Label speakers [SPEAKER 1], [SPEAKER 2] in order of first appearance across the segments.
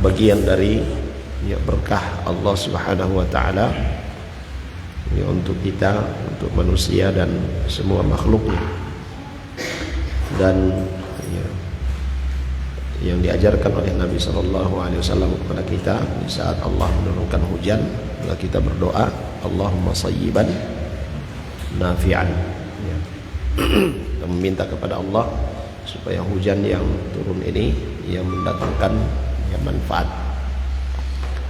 [SPEAKER 1] bagian dari berkah Allah Subhanahu wa taala untuk kita, untuk manusia dan semua makhluknya. Dan yang diajarkan oleh Nabi Shallallahu Alaihi Wasallam kepada kita di saat Allah menurunkan hujan, maka kita berdoa, Allahumma sayyiban nafi'an. Kita meminta kepada Allah supaya hujan yang turun ini yang mendatangkan manfaat,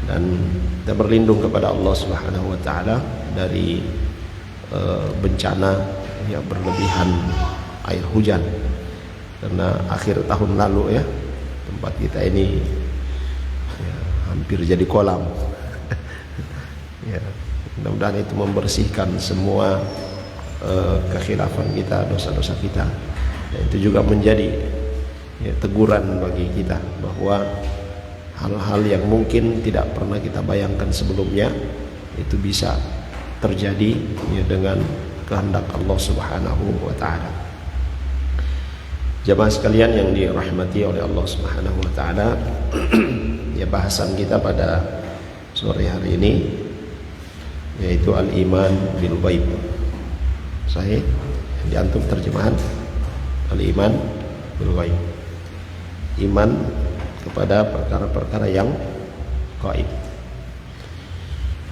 [SPEAKER 1] dan kita berlindung kepada Allah Subhanahu wa taala dari bencana berlebihan air hujan, karena akhir tahun lalu tempat kita ini hampir jadi kolam. Mudah-mudahan itu membersihkan semua kekhilafan kita, dosa-dosa kita. Dan itu juga menjadi teguran bagi kita bahwa hal-hal yang mungkin tidak pernah kita bayangkan sebelumnya itu bisa terjadi dengan kehendak Allah Subhanahu wa taala. Jamaah sekalian yang dirahmati oleh Allah Subhanahu wa taala, bahasan kita pada sore hari ini yaitu al-iman bil ghaib. Sahih? Di antum terjemahan al-iman bil ghaib. Iman kepada perkara-perkara yang gaib.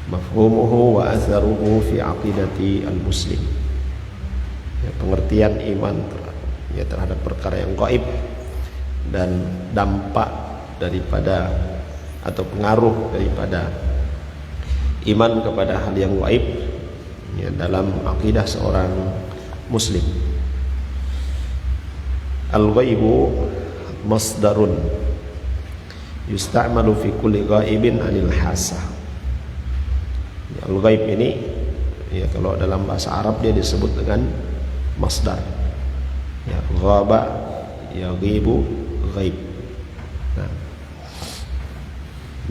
[SPEAKER 1] Mafhumuhu wa atharuhu fi aqidati al-muslim. Pengertian iman terhadap perkara yang gaib dan dampak daripada atau pengaruh daripada iman kepada hal yang gaib dalam akidah seorang muslim. Al-ghaibu masdarun yusta'malu fi kulli ghaibin anil hasah. Al-ghaib ini kalau dalam bahasa Arab dia disebut dengan masdar. Ghaba yaghibu ghaib.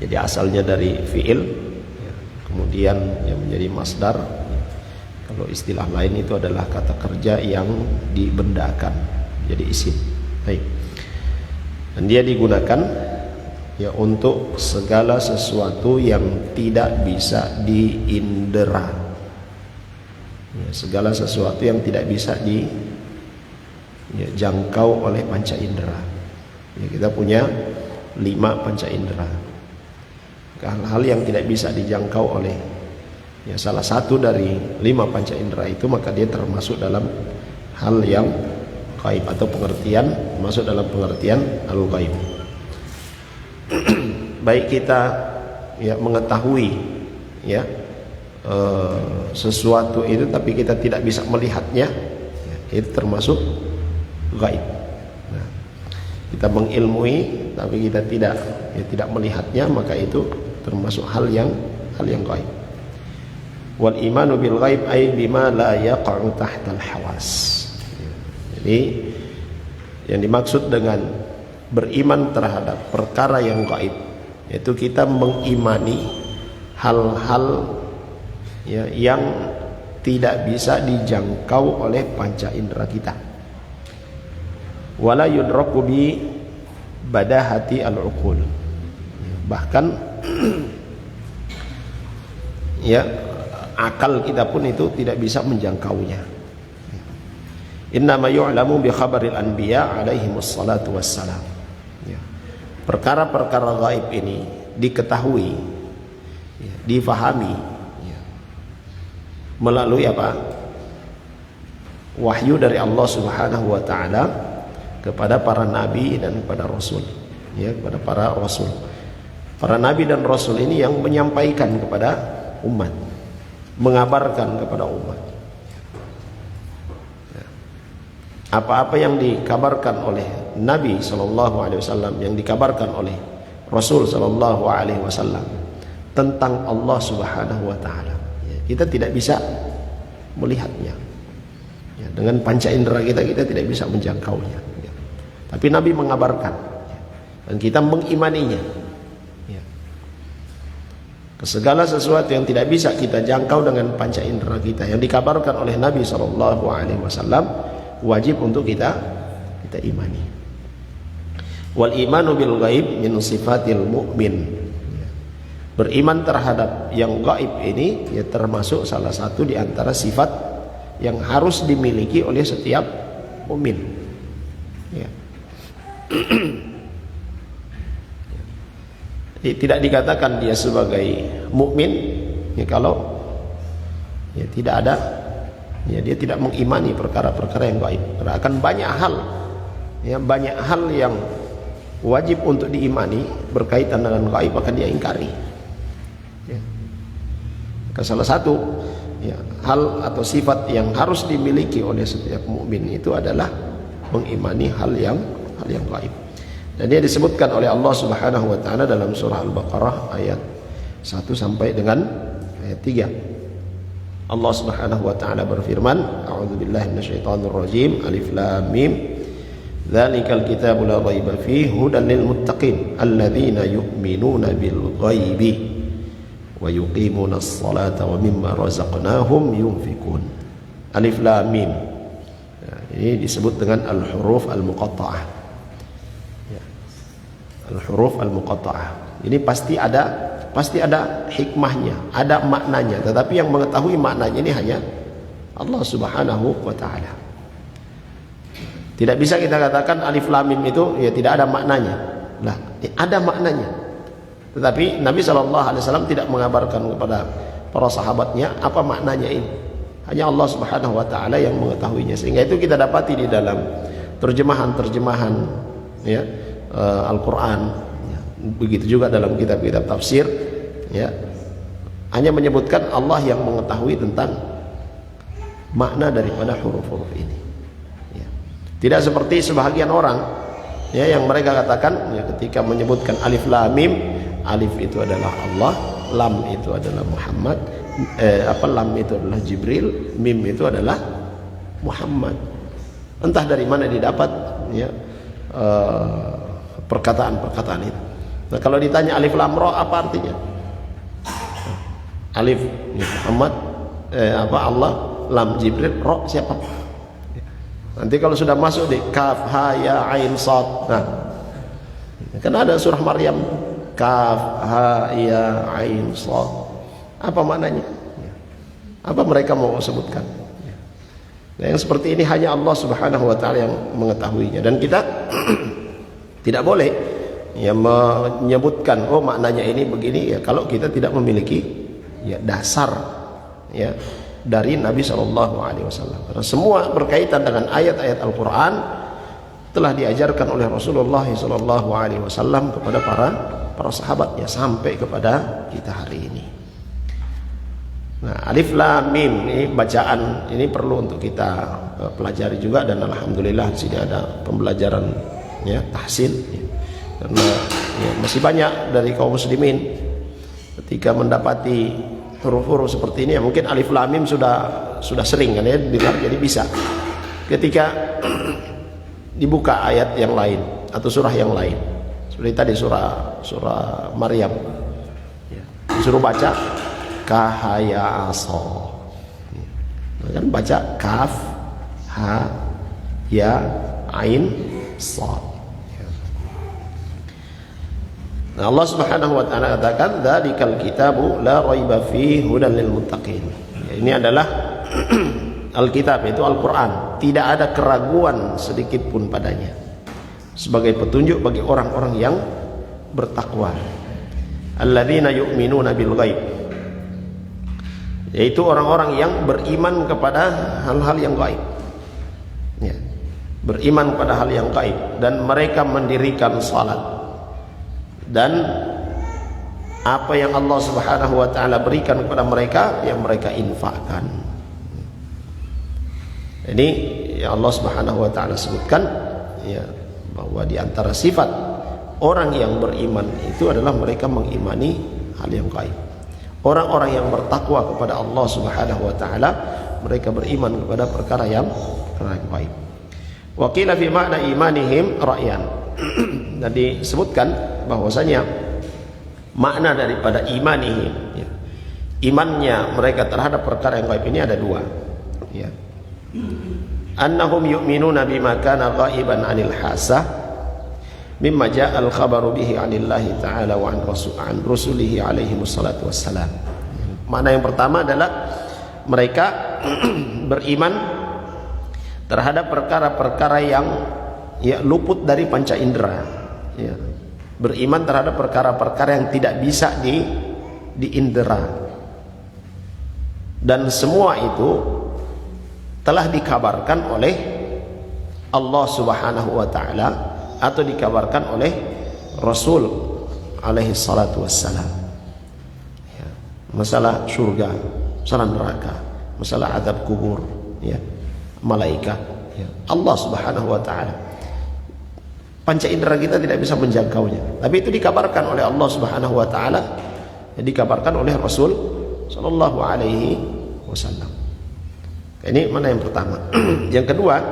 [SPEAKER 1] Jadi asalnya dari fi'il, kemudian yang menjadi masdar. Kalau istilah lain itu adalah kata kerja yang dibendakan jadi isim. Baik. Dan dia digunakan untuk segala sesuatu yang tidak bisa diindera. Segala sesuatu yang tidak bisa dijangkau oleh panca indera. Kita punya 5 panca indera. Hal-hal yang tidak bisa dijangkau oleh salah satu dari 5 panca indera itu, maka dia termasuk dalam hal yang gaib atau pengertian, masuk dalam pengertian al-ghaib. Baik kita mengetahui sesuatu itu tapi kita tidak bisa melihatnya, itu termasuk gaib. Kita mengilmui tapi kita tidak melihatnya, maka itu termasuk hal yang gaib. Wal imanu bil ghaib ay bima la yaqa'u tahtal hawas. Jadi yang dimaksud dengan beriman terhadap perkara yang gaib, yaitu kita mengimani hal-hal yang tidak bisa dijangkau oleh panca indera kita. Wala yudraku bi badahati al-uqul. Bahkan akal kita pun itu tidak bisa menjangkaunya. Innama yu'lamu bi khabaril anbiya alaihimus salatu wassalam. Perkara-perkara gaib ini diketahui, difahami melalui apa? Wahyu dari Allah Subhanahu wa taala kepada para nabi dan kepada rasul, kepada para rasul. Para nabi dan rasul ini yang menyampaikan kepada umat, mengabarkan kepada umat. Apa-apa yang dikabarkan oleh Nabi SAW, yang dikabarkan oleh Rasul SAW tentang Allah Subhanahu wa taala, kita tidak bisa melihatnya. Dengan panca indera kita tidak bisa menjangkaunya. Tapi Nabi mengabarkan dan kita mengimaninya. Segala sesuatu yang tidak bisa kita jangkau dengan panca indera kita, yang dikabarkan oleh Nabi SAW, wajib untuk kita imani. Wal imanu bil ghaib min sifatil mu'min. Beriman terhadap yang gaib ini ya termasuk salah satu di antara sifat yang harus dimiliki oleh setiap mukmin. Ya. Tidak dikatakan dia sebagai mukmin ya kalau ya tidak ada ya dia tidak mengimani perkara-perkara yang gaib. Karena akan banyak hal yang wajib untuk diimani berkaitan dengan gaib akan dia ingkari. Ya. Salah satu ya, hal atau sifat yang harus dimiliki oleh setiap mukmin itu adalah mengimani hal yang gaib. Dan dia disebutkan oleh Allah Subhanahu wa taala dalam surah Al-Baqarah ayat 1 sampai dengan ayat 3. Allah Subhanahu wa taala berfirman, A'udzubillahi minasyaitonir rajim. Alif lam mim. Dzalikal kitabu la raiba fihi hudan lil muttaqin alladzina yu'minuna bil ghaibi wa yuqimunas salata wa mimma razaqnahum yunfikun. Alif lam mim. Ya, ini disebut dengan al-huruf al-muqatta'ah. Al-huruf al-muqatta'ah. Ini pasti ada hikmahnya, ada maknanya, tetapi yang mengetahui maknanya ini hanya Allah Subhanahu wa taala. Tidak bisa kita katakan alif lam mim itu ya tidak ada maknanya. Lah, ada maknanya. Tetapi Nabi SAW tidak mengabarkan kepada para sahabatnya apa maknanya ini. Hanya Allah Subhanahu wa taala yang mengetahuinya. Sehingga itu kita dapati di dalam terjemahan-terjemahan ya Al-Quran ya. Begitu juga dalam kitab-kitab tafsir ya, hanya menyebutkan Allah yang mengetahui tentang makna daripada huruf-huruf ini ya. Tidak seperti sebahagian orang ya, yang mereka katakan ya, ketika menyebutkan alif lam mim, alif itu adalah Allah, lam itu adalah Muhammad, lam itu adalah Jibril, mim itu adalah Muhammad. Entah dari mana didapat ya perkataan-perkataan itu. Nah, kalau ditanya alif lam ra apa artinya? Alif Muhammad, Allah, lam Jibril, ra siapa? Nanti kalau sudah masuk di kaf ha ya ain sad. Nah, kan ada surah Maryam kaf ha ya ain sad. Apa maknanya? Apa mereka mau sebutkan? Nah, yang seperti ini hanya Allah Subhanahu wa taala yang mengetahuinya, dan kita tidak boleh ya menyebutkan oh maknanya ini begini ya kalau kita tidak memiliki ya dasar ya dari Nabi SAW. Karena semua berkaitan dengan ayat-ayat Al-Quran telah diajarkan oleh Rasulullah SAW kepada para sahabatnya sampai kepada kita hari ini. Nah, alif lam mim ini bacaan ini perlu untuk kita pelajari juga, dan alhamdulillah di sini ada pembelajaran ya tahsin ya. Karena ya, masih banyak dari kaum muslimin ketika mendapati huruf-huruf seperti ini ya, mungkin alif lam mim sudah sering kan ya dengar, jadi bisa ketika dibuka ayat yang lain atau surah yang lain seperti tadi surah Maryam ya, disuruh baca kahaya aso ya, kan baca kaf ha ya ain sad. Nah, Allah Subhanahu wa taala katakan dzalikal kitabu la raiba fihi hudan lil muttaqin. Ya, ini adalah Alkitab, itu Al-Qur'an, tidak ada keraguan sedikit pun padanya sebagai petunjuk bagi orang-orang yang bertakwa. Alladzina yu'minuna bil ghaib, yaitu orang-orang yang beriman kepada hal-hal yang gaib. Ya, beriman pada hal yang gaib, dan mereka mendirikan salat. Dan apa yang Allah Subhanahu wa taala berikan kepada mereka yang mereka infakkan. Jadi ya Allah Subhanahu wa taala sebutkan ya bahwa di antara sifat orang yang beriman itu adalah mereka mengimani hal yang gaib. Orang-orang yang bertakwa kepada Allah Subhanahu wa taala, mereka beriman kepada perkara yang gaib. Wa qila fi ma'na imanihim ra'yan. Dan disebutkan bahwasanya makna daripada imanihim ya, imannya mereka terhadap perkara yang gaib ini ada dua ya. Annahum yu'minuna bima kana ghaiban 'anil hasah mimma ja'al khabaru bihi 'anillahi ta'ala wa an rusulihi alaihi wassalatu wassalam. Makna yang pertama adalah mereka beriman terhadap perkara-perkara yang luput dari panca indera, beriman terhadap perkara-perkara yang tidak bisa diindera, dan semua itu telah dikabarkan oleh Allah Subhanahu wa taala atau dikabarkan oleh Rasul alaihi salatu wassalam. Masalah surga, masalah neraka, masalah azab kubur, malaikat, Allah Subhanahu wa taala. Panca indera kita tidak bisa menjangkaunya, tapi itu dikabarkan oleh Allah Subhanahu wa taala, dikabarkan oleh Rasul sallallahu alaihi wasallam. Ini mana yang pertama. Yang kedua,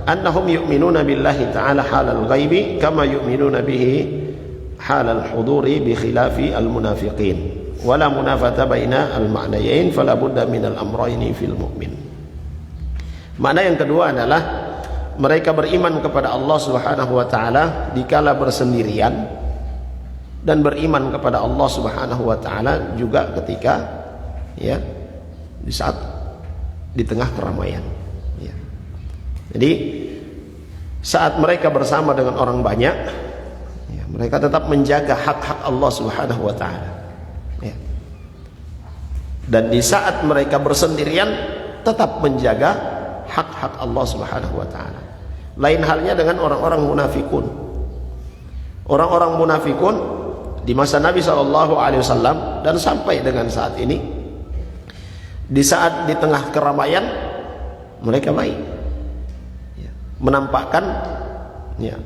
[SPEAKER 1] annahum yu'minuna billahi ta'ala halal ghaibi kama yu'minuna bihi halal huduri bi khilafi al munafiqin. Wala munafata baina al-ma'nayain fala budda min al-amrayni fil mu'min. Makna yang kedua adalah mereka beriman kepada Allah Subhanahu wa taala dikala bersendirian, dan beriman kepada Allah Subhanahu wa taala juga ketika di saat di tengah keramaian. Jadi saat mereka bersama dengan orang banyak, mereka tetap menjaga hak-hak Allah Subhanahu wa taala. Dan di saat mereka bersendirian tetap menjaga hak-hak Allah Subhanahu wa taala. Lain halnya dengan orang-orang munafikun. Orang-orang munafikun di masa Nabi SAW dan sampai dengan saat ini, di saat di tengah keramaian mereka baik, menampakkan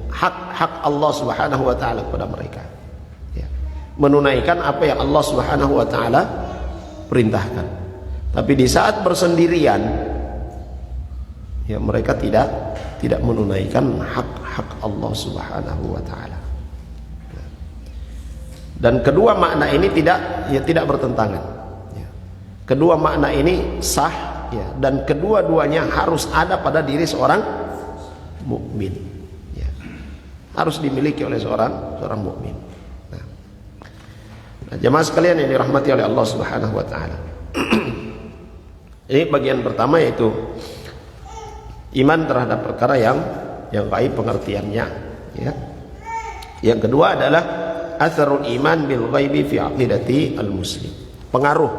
[SPEAKER 1] hak-hak Allah Subhanahu wa taala kepada mereka, menunaikan apa yang Allah Subhanahu wa taala perintahkan. Tapi di saat bersendirian, mereka tidak menunaikan hak-hak Allah Subhanahu wa taala. Dan kedua makna ini tidak bertentangan. Kedua makna ini sah, dan kedua-duanya harus ada pada diri seorang mukmin. Harus dimiliki oleh seorang mukmin. Nah, jemaah sekalian yang dirahmati oleh Allah Subhanahu wa taala. Ini bagian pertama, yaitu iman terhadap perkara yang gaib pengertiannya, Yang kedua adalah atharul iman bil ghaibi fi aqidati al muslim. Pengaruh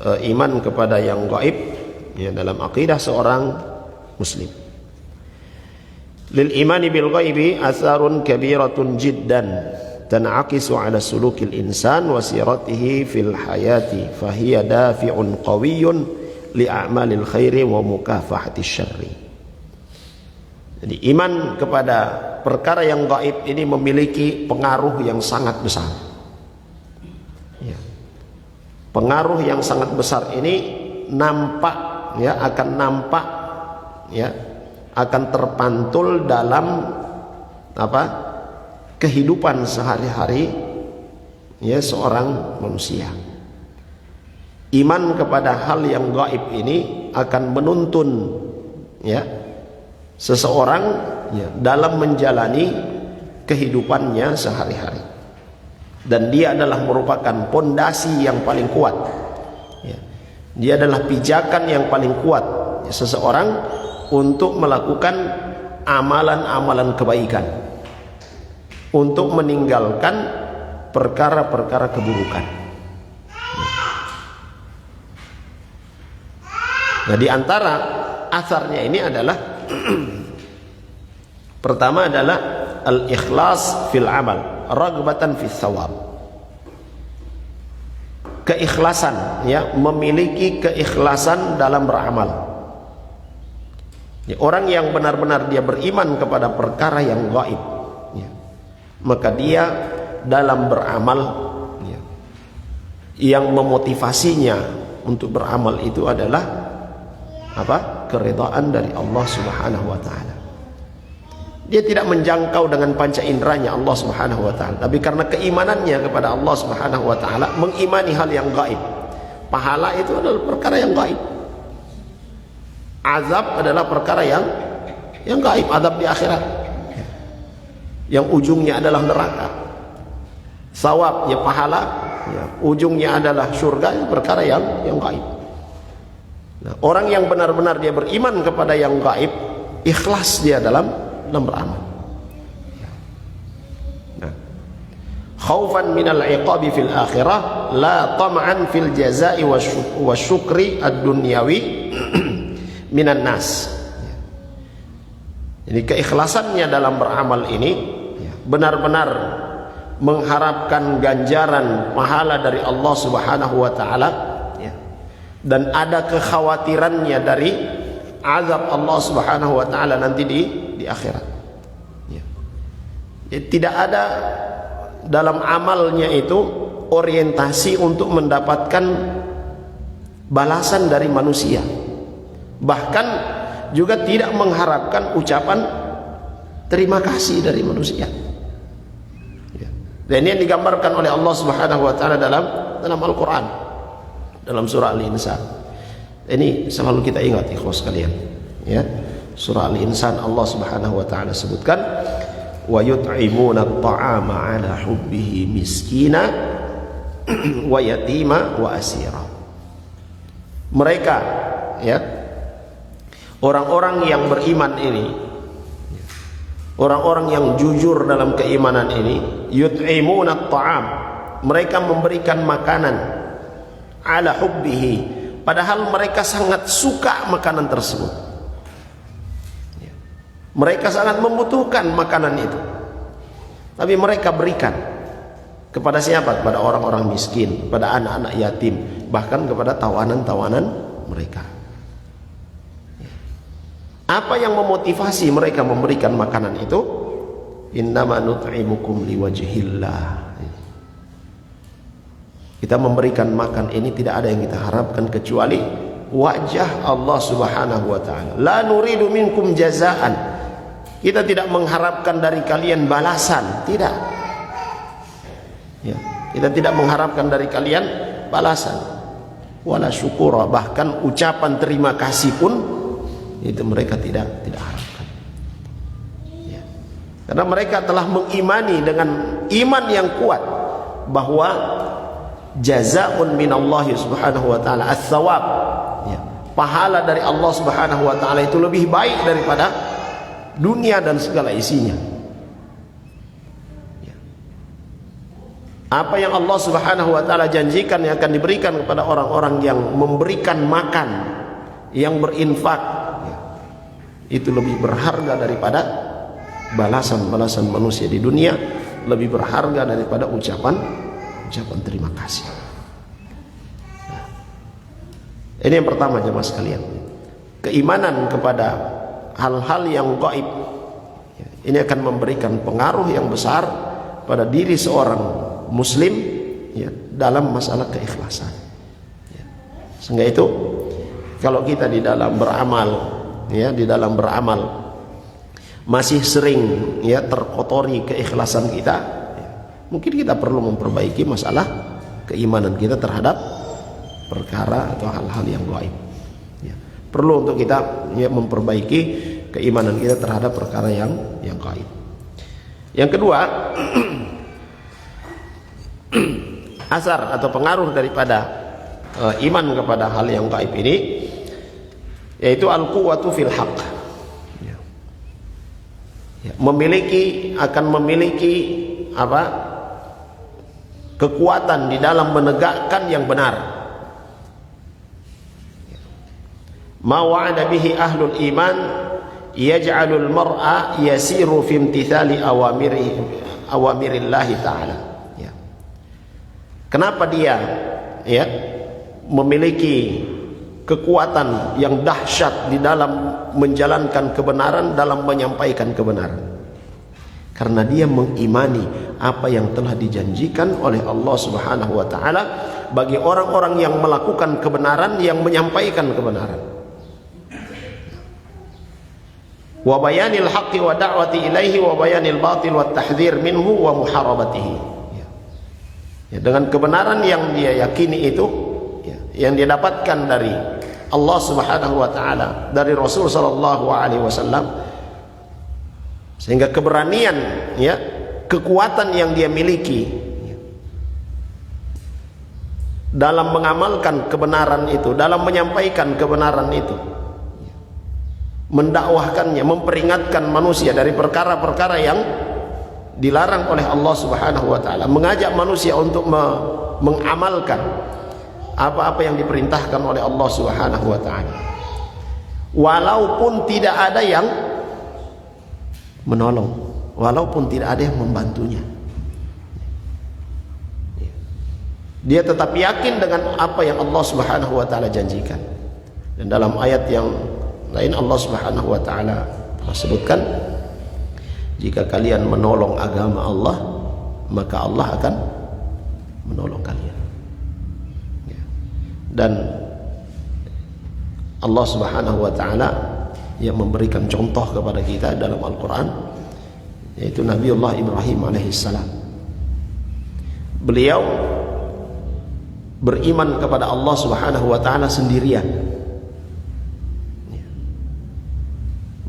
[SPEAKER 1] iman kepada yang gaib dalam akidah seorang muslim. Lil imani bil ghaibi atharun kabiratun jiddan tan'aqisu ala sulukil insan wa siratihi fil hayati fahiya dafi'un qawiyyun li a'malil khairi wa mukafahati syarri. Jadi iman kepada perkara yang gaib ini memiliki pengaruh yang sangat besar. Pengaruh yang sangat besar ini akan terpantul dalam kehidupan sehari-hari seorang manusia. Iman kepada hal yang gaib ini akan menuntun seseorang dalam menjalani kehidupannya sehari-hari, dan dia adalah merupakan pondasi yang paling kuat. Dia adalah pijakan yang paling kuat seseorang untuk melakukan amalan-amalan kebaikan, untuk meninggalkan perkara-perkara keburukan. Nah, di antara asarnya ini adalah pertama adalah al-ikhlas fil amal, ragbatan fis thawab. Keikhlasan, memiliki keikhlasan dalam beramal. Orang yang benar-benar dia beriman kepada perkara yang gaib, maka dia dalam beramal, yang memotivasinya untuk beramal itu adalah keridhaan dari Allah Subhanahu wa taala. Dia tidak menjangkau dengan panca inderanya Allah Subhanahu wa taala, tapi karena keimanannya kepada Allah Subhanahu wa taala, mengimani hal yang gaib. Pahala itu adalah perkara yang gaib. Azab adalah perkara yang gaib, azab di akhirat, yang ujungnya adalah neraka. Sawabnya pahala, ya, ujungnya adalah surga, perkara yang gaib. Nah, orang yang benar-benar dia beriman kepada yang gaib, ikhlas dia dalam beramal. Nah, khaufan minal iqabi fil akhirah, la tam'an fil jazai wa syukri ad-dunyawi minan nas. Jadi keikhlasannya dalam beramal ini benar-benar mengharapkan ganjaran pahala dari Allah Subhanahu wa taala, dan ada kekhawatirannya dari azab Allah Subhanahu wa taala nanti di akhirat. Tidak ada dalam amalnya itu orientasi untuk mendapatkan balasan dari manusia. Bahkan juga tidak mengharapkan ucapan terima kasih dari manusia. Dan ini yang digambarkan oleh Allah Subhanahu wa taala dalam Al-Qur'an, dalam surah Al-Insan. Ini selalu kita ingat ikhwas sekalian, ya. Surah Al-Insan Allah Subhanahu wa taala sebutkan, wa yut'imuna at-ta'ama 'ala hubbihi miskina wa yatima wa asira. Mereka, ya, orang-orang yang beriman ini, orang-orang yang jujur dalam keimanan ini, yut'imuna at-ta'am, mereka memberikan makanan, 'ala hubbihi, padahal mereka sangat suka makanan tersebut. Mereka sangat membutuhkan makanan itu, tapi mereka berikan kepada siapa? Kepada orang-orang miskin, kepada anak-anak yatim, bahkan kepada tawanan-tawanan mereka. Apa yang memotivasi mereka memberikan makanan itu? Innama nut'imukum liwajhillah. Kita memberikan makan ini tidak ada yang kita harapkan kecuali wajah Allah Subhanahu wa taala. La nuridu minkum jazaan. Kita tidak mengharapkan dari kalian balasan, tidak. Ya, kita tidak mengharapkan dari kalian balasan. Wala syukura, bahkan ucapan terima kasih pun itu mereka tidak harapkan. Ya. Karena mereka telah mengimani dengan iman yang kuat bahwa jazaa'un minallahi subhanahu wa ta'ala, as-sawab, ya, pahala dari Allah Subhanahu wa ta'ala itu lebih baik daripada dunia dan segala isinya. Ya. Apa yang Allah Subhanahu wa ta'ala janjikan yang akan diberikan kepada orang-orang yang memberikan makan, yang berinfak, ya, itu lebih berharga daripada balasan-balasan manusia di dunia, lebih berharga daripada ucapan terima kasih. Nah, ini yang pertama jemaah sekalian, keimanan kepada hal-hal yang gaib ini akan memberikan pengaruh yang besar pada diri seorang muslim, ya, dalam masalah keikhlasan, ya. Sehingga itu kalau kita di dalam beramal, ya, di dalam beramal masih sering, ya, terkotori keikhlasan kita, ya, mungkin kita perlu memperbaiki masalah keimanan kita terhadap perkara atau hal-hal yang gaib. Perlu untuk kita, ya, memperbaiki keimanan kita terhadap perkara yang gaib. Yang kedua, asar atau pengaruh daripada iman kepada hal yang gaib ini, yaitu al-quwwatu fil haqq. Ya. Ya, akan memiliki apa? Kekuatan di dalam menegakkan yang benar. Ma wa'ada bihi ahlul iman yaj'alul mar'a yasiru fi imtithali awamirillahi ta'ala. Ya. Kenapa dia, ya, memiliki kekuatan yang dahsyat di dalam menjalankan kebenaran, dalam menyampaikan kebenaran? Karena dia mengimani apa yang telah dijanjikan oleh Allah Subhanahu wa taala bagi orang-orang yang melakukan kebenaran, yang menyampaikan kebenaran. Wa bayanil haqqi wa da'wati ilaihi wa bayanil batil wa tahdhir minhu wa muharabatihi. Ya, dengan kebenaran yang dia yakini itu, ya, yang dia dapatkan dari Allah Subhanahu wa taala, dari Rasul sallallahu alaihi wasallam, Sehingga keberanian, ya, kekuatan yang dia miliki dalam mengamalkan kebenaran itu, dalam menyampaikan kebenaran itu, mendakwahkannya, memperingatkan manusia dari perkara-perkara yang dilarang oleh Allah Subhanahu wa taala, mengajak manusia untuk mengamalkan apa-apa yang diperintahkan oleh Allah Subhanahu wa taala. Walaupun tidak ada yang menolong, walaupun tidak ada yang membantunya, dia tetap yakin dengan apa yang Allah Subhanahu wa taala janjikan. Dan dalam ayat yang lain Allah Subhanahu wa taala sebutkan, jika kalian menolong agama Allah, maka Allah akan menolong kalian. Dan Allah Subhanahu wa taala yang memberikan contoh kepada kita dalam Al-Quran, yaitu Nabiullah Ibrahim alaihissalam. Beliau beriman kepada Allah Subhanahu wa taala sendirian.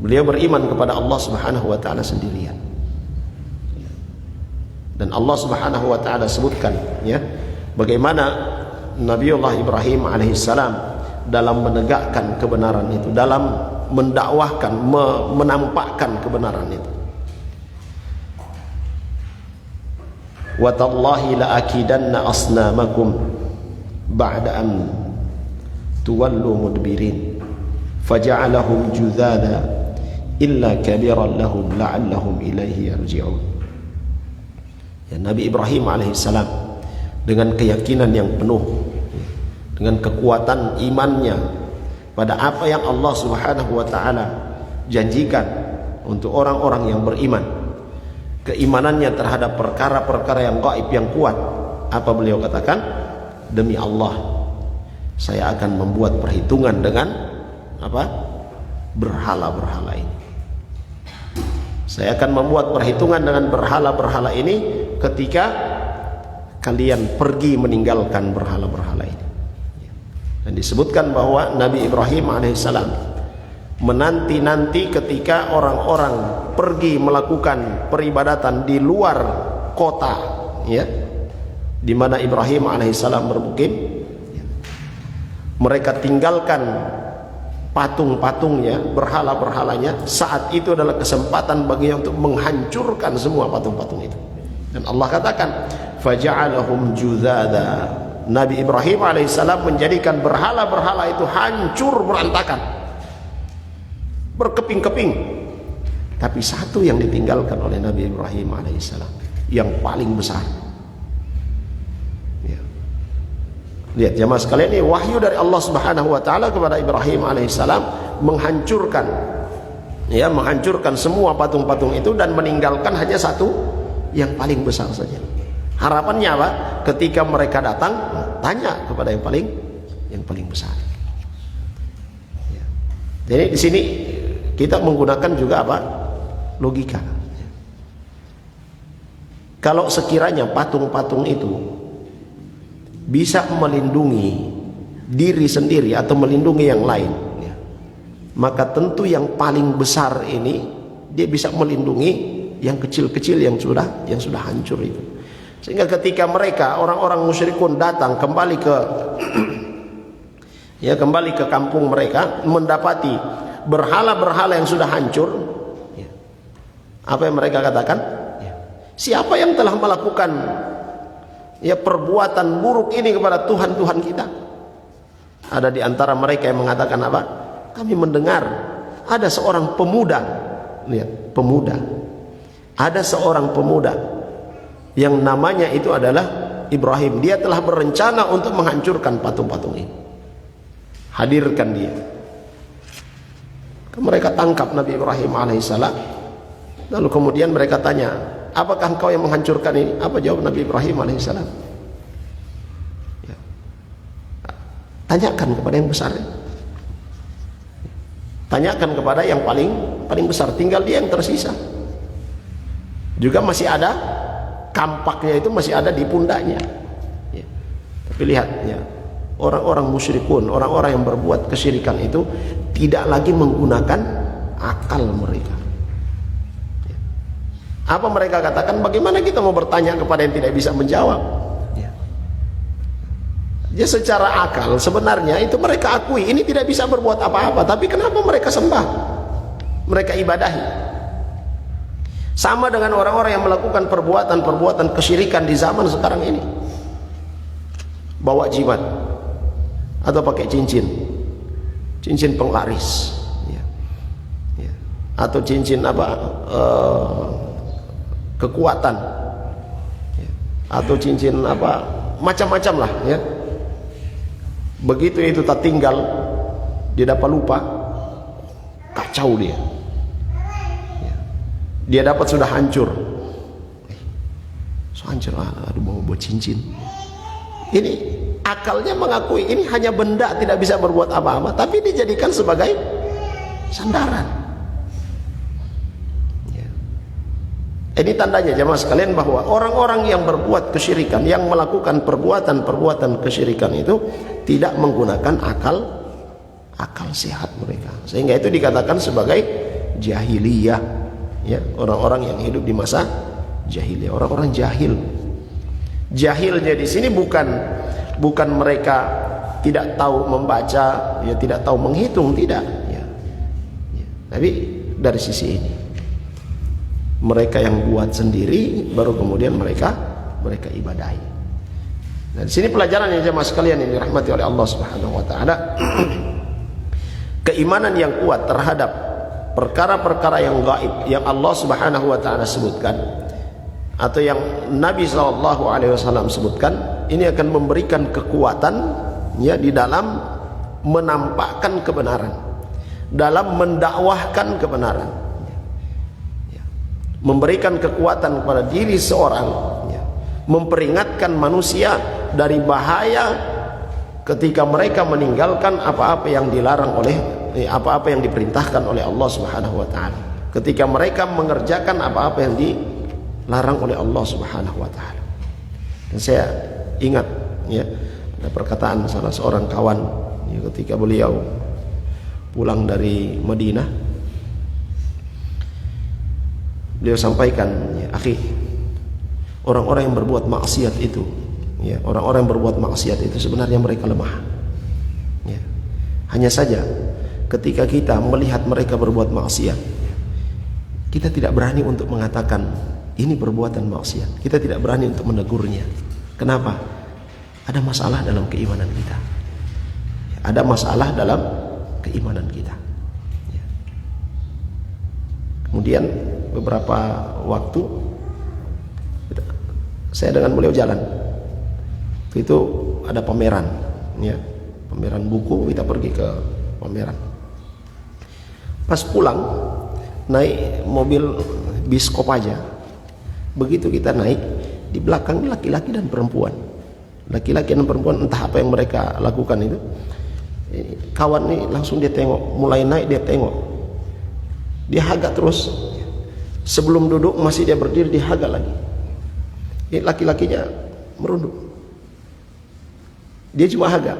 [SPEAKER 1] Beliau beriman kepada Allah Subhanahu wa taala sendirian. Dan Allah Subhanahu wa taala sebutkan, ya, bagaimana Nabiullah Ibrahim alaihissalam dalam menegakkan kebenaran itu, dalam mendakwahkan, menampakkan kebenaran itu. Wa tallahi la akidanna asnamakum ba'da an tuwallu mudbirin faja'alahum judhada illa kabiran lahum la'allahum ilaihi yarji'un. Ya, Nabi Ibrahim alaihissalam dengan keyakinan yang penuh, dengan kekuatan imannya pada apa yang Allah Subhanahu wa taala janjikan untuk orang-orang yang beriman, keimanannya terhadap perkara-perkara yang gaib, yang kuat, apa beliau katakan? Demi Allah, saya akan membuat perhitungan dengan apa? Berhala-berhala ini. Saya akan membuat perhitungan dengan berhala-berhala ini ketika kalian pergi meninggalkan berhala-berhala ini. Dan disebutkan bahwa Nabi Ibrahim alaihissalam menanti-nanti ketika orang-orang pergi melakukan peribadatan di luar kota, ya, di mana Ibrahim alaihissalam bermukim. Mereka tinggalkan patung-patungnya, berhala-berhalanya. Saat itu adalah kesempatan baginya untuk menghancurkan semua patung-patung itu. Dan Allah katakan, faja'alahum juzada. Nabi Ibrahim alaihissalam menjadikan berhala-berhala itu hancur berantakan, berkeping-keping. Tapi satu yang ditinggalkan oleh Nabi Ibrahim alaihissalam, yang paling besar. Ya. Lihat jemaah sekalian, ini wahyu dari Allah Subhanahu wa taala kepada Ibrahim alaihissalam menghancurkan, ya, menghancurkan semua patung-patung itu dan meninggalkan hanya satu yang paling besar saja. Harapannya apa? Ketika mereka datang, tanya kepada yang paling besar. Ya. Jadi di sini kita menggunakan juga apa? Logika. Ya. Kalau sekiranya patung-patung itu bisa melindungi diri sendiri atau melindungi yang lain, ya, maka tentu yang paling besar ini dia bisa melindungi yang kecil-kecil yang sudah hancur itu. Sehingga ketika mereka, orang-orang musyrikun datang kembali ke kampung mereka, mendapati berhala-berhala yang sudah hancur, ya, apa yang mereka katakan? Ya, siapa yang telah melakukan, ya, perbuatan buruk ini kepada Tuhan-Tuhan kita? Ada di antara mereka yang mengatakan apa? Kami mendengar ada seorang pemuda, lihat, pemuda. Ada seorang pemuda yang namanya itu adalah Ibrahim. Dia telah berencana untuk menghancurkan patung-patung ini. Hadirkan dia. Mereka tangkap Nabi Ibrahim alaihissalam. Lalu kemudian mereka tanya, apakah engkau yang menghancurkan ini? Apa jawab Nabi Ibrahim alaihissalam? Ya. Tanyakan kepada yang besar. Tanyakan kepada yang paling besar. Tinggal dia yang tersisa. Juga masih ada kampaknya, itu masih ada di pundaknya, ya. Tapi lihat, ya, orang-orang musyrikun, orang-orang yang berbuat kesyirikan itu tidak lagi menggunakan akal mereka, ya. Apa mereka katakan? Bagaimana kita mau bertanya kepada yang tidak bisa menjawab? Ya, secara akal sebenarnya itu mereka akui ini tidak bisa berbuat apa-apa, tapi kenapa mereka sembah? Mereka ibadahi. Sama dengan orang-orang yang melakukan perbuatan-perbuatan kesyirikan di zaman sekarang ini. Bawa jimat atau pakai cincin penglaris, atau cincin kekuatan, atau cincin macam-macam lah, ya. Begitu itu tak tinggal, dia dapat lupa, kacau dia. Dia dapat sudah hancur. Hancur, aduh mau buat cincin. Ini akalnya mengakui ini hanya benda, tidak bisa berbuat apa-apa, tapi dijadikan sebagai sandaran. Ini tandanya jemaah sekalian bahwa orang-orang yang berbuat kesyirikan, yang melakukan perbuatan-perbuatan kesyirikan itu tidak menggunakan akal sehat mereka, sehingga itu dikatakan sebagai jahiliyah, ya, orang-orang yang hidup di masa jahiliyah, orang-orang jahil. Jahilnya di sini bukan mereka tidak tahu membaca, ya, tidak tahu menghitung, tidak, ya. Tapi dari sisi ini mereka yang buat sendiri, baru kemudian mereka ibadahi. Nah, di sini pelajaran yang jemaah sekalian ini dirahmati oleh Allah Subhanahu wa taala. Keimanan yang kuat terhadap perkara-perkara yang gaib yang Allah Subhanahu wa taala sebutkan atau yang Nabi sallallahu alaihi wasallam sebutkan, ini akan memberikan kekuatan, ya, di dalam menampakkan kebenaran, dalam mendakwahkan kebenaran, memberikan kekuatan kepada diri seorang, ya, memperingatkan manusia dari bahaya ketika mereka meninggalkan apa-apa yang dilarang oleh apa-apa yang diperintahkan oleh Allah Subhanahu wa taala, ketika mereka mengerjakan apa-apa yang dilarang oleh Allah Subhanahu wa taala. Dan saya ingat, ya, ada perkataan salah seorang kawan, ya, ketika beliau pulang dari Madinah, beliau sampaikan, ya, akhi, orang-orang yang berbuat maksiat itu, ya, orang-orang yang berbuat maksiat itu sebenarnya mereka lemah, ya. Hanya saja ketika kita melihat mereka berbuat maksiat, kita tidak berani untuk mengatakan ini perbuatan maksiat, kita tidak berani untuk menegurnya. Kenapa? Ada masalah dalam keimanan kita, ada masalah dalam keimanan kita, ya. Kemudian beberapa waktu saya dengan beliau jalan, itu ada pameran, ya, pameran buku, kita pergi ke pameran. Pas pulang naik mobil bis Kopaja, begitu kita naik, di belakang laki-laki dan perempuan, entah apa yang mereka lakukan itu. Kawan ini langsung dia tengok, mulai naik dia tengok, dia haga terus. Sebelum duduk masih dia berdiri, dia haga lagi. Ini laki-lakinya merunduk, dia cuma haga.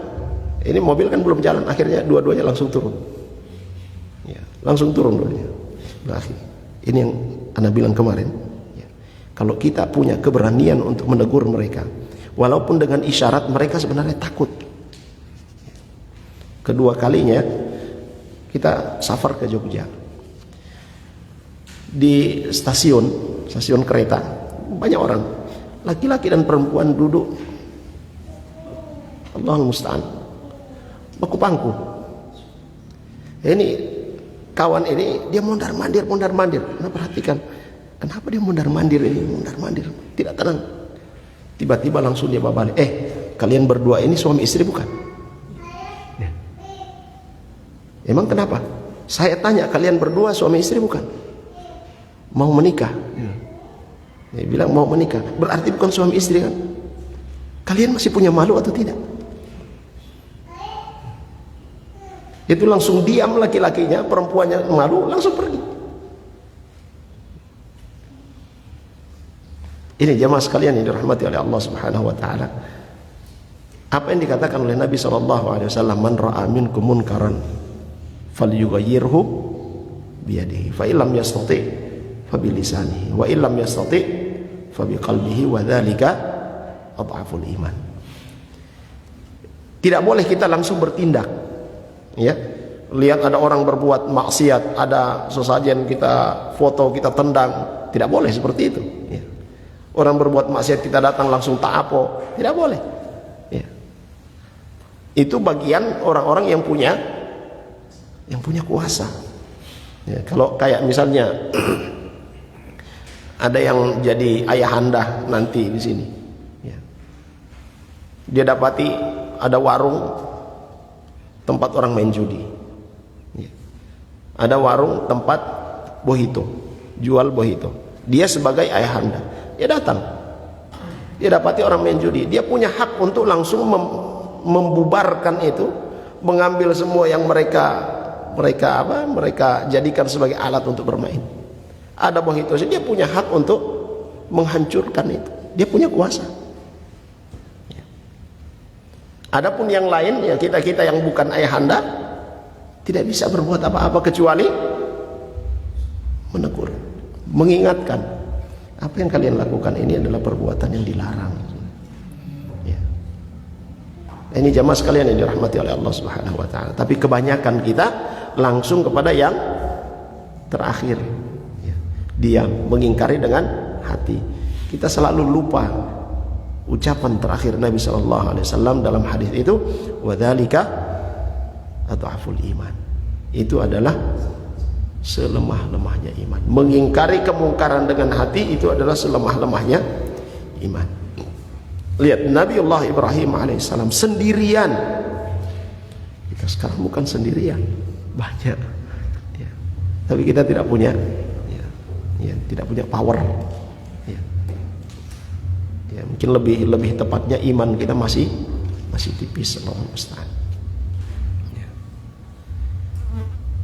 [SPEAKER 1] Ini mobil kan belum jalan, akhirnya dua-duanya langsung turun, ya, langsung turun dua-duanya. Nah, ini yang Anda bilang kemarin, ya, kalau kita punya keberanian untuk menegur mereka, walaupun dengan isyarat, mereka sebenarnya takut. Kedua kalinya kita safar ke Jogja, di stasiun kereta banyak orang, laki-laki dan perempuan duduk, Allahul musta'an, baku pangku. Ini kawan ini dia mondar mandir. Nah, perhatikan, kenapa dia mondar mandir, tidak tenang. Tiba-tiba langsung dia balik, kalian berdua ini suami istri bukan? Emang kenapa? Saya tanya, kalian berdua suami istri bukan? Mau menikah? Dia bilang mau menikah, berarti bukan suami istri kan? Kalian masih punya malu atau tidak? Itu langsung diam laki-lakinya, perempuannya malu, langsung pergi. Ini jemaah sekalian yang dirahmati oleh Allah Subhanahu wa taala. Apa yang dikatakan oleh Nabi SAW, man ra'a minkum munkaran falyughayyirhu biyadihi fa illam yastati fabilisanihi wa illam yastati fabiqalbihi wa dzalika adhaful iman. Tidak boleh kita langsung bertindak, ya. Lihat ada orang berbuat maksiat, ada sesajen kita foto, kita tendang, tidak boleh seperti itu, ya. Orang berbuat maksiat kita datang langsung ta'apo, tidak boleh, ya. Itu bagian orang-orang yang punya kuasa, ya. Kalau kayak misalnya ada yang jadi ayahanda nanti di sini, ya. Dia dapati ada warung tempat orang main judi, ya. Ada warung tempat bohito, jual bohito. Dia sebagai ayahanda, dia datang, dia dapati orang main judi, dia punya hak untuk langsung membubarkan itu, mengambil semua yang mereka jadikan sebagai alat untuk bermain. Ada bohito, dia punya hak untuk menghancurkan itu, dia punya kuasa. Adapun yang lain, ya kita yang bukan ayahanda tidak bisa berbuat apa-apa kecuali menegur, mengingatkan, apa yang kalian lakukan ini adalah perbuatan yang dilarang, ya. Ini jamaah sekalian yang dirahmati oleh Allah Subhanahu wa taala. Tapi kebanyakan kita langsung kepada yang terakhir, ya. Diam, mengingkari dengan hati. Kita selalu lupa ucapan terakhir Nabi SAW dalam hadis itu, wadzalika adhaful iman. Itu adalah selemah-lemahnya iman. Mengingkari kemungkaran dengan hati itu adalah selemah-lemahnya iman. Lihat Nabiullah Ibrahim alaihissalam sendirian. Kita sekarang bukan sendirian, banyak, ya. Tapi kita tidak punya, ya, tidak punya power, ya. Ya, mungkin lebih tepatnya iman kita masih tipis, Allahu musta'an. Ya.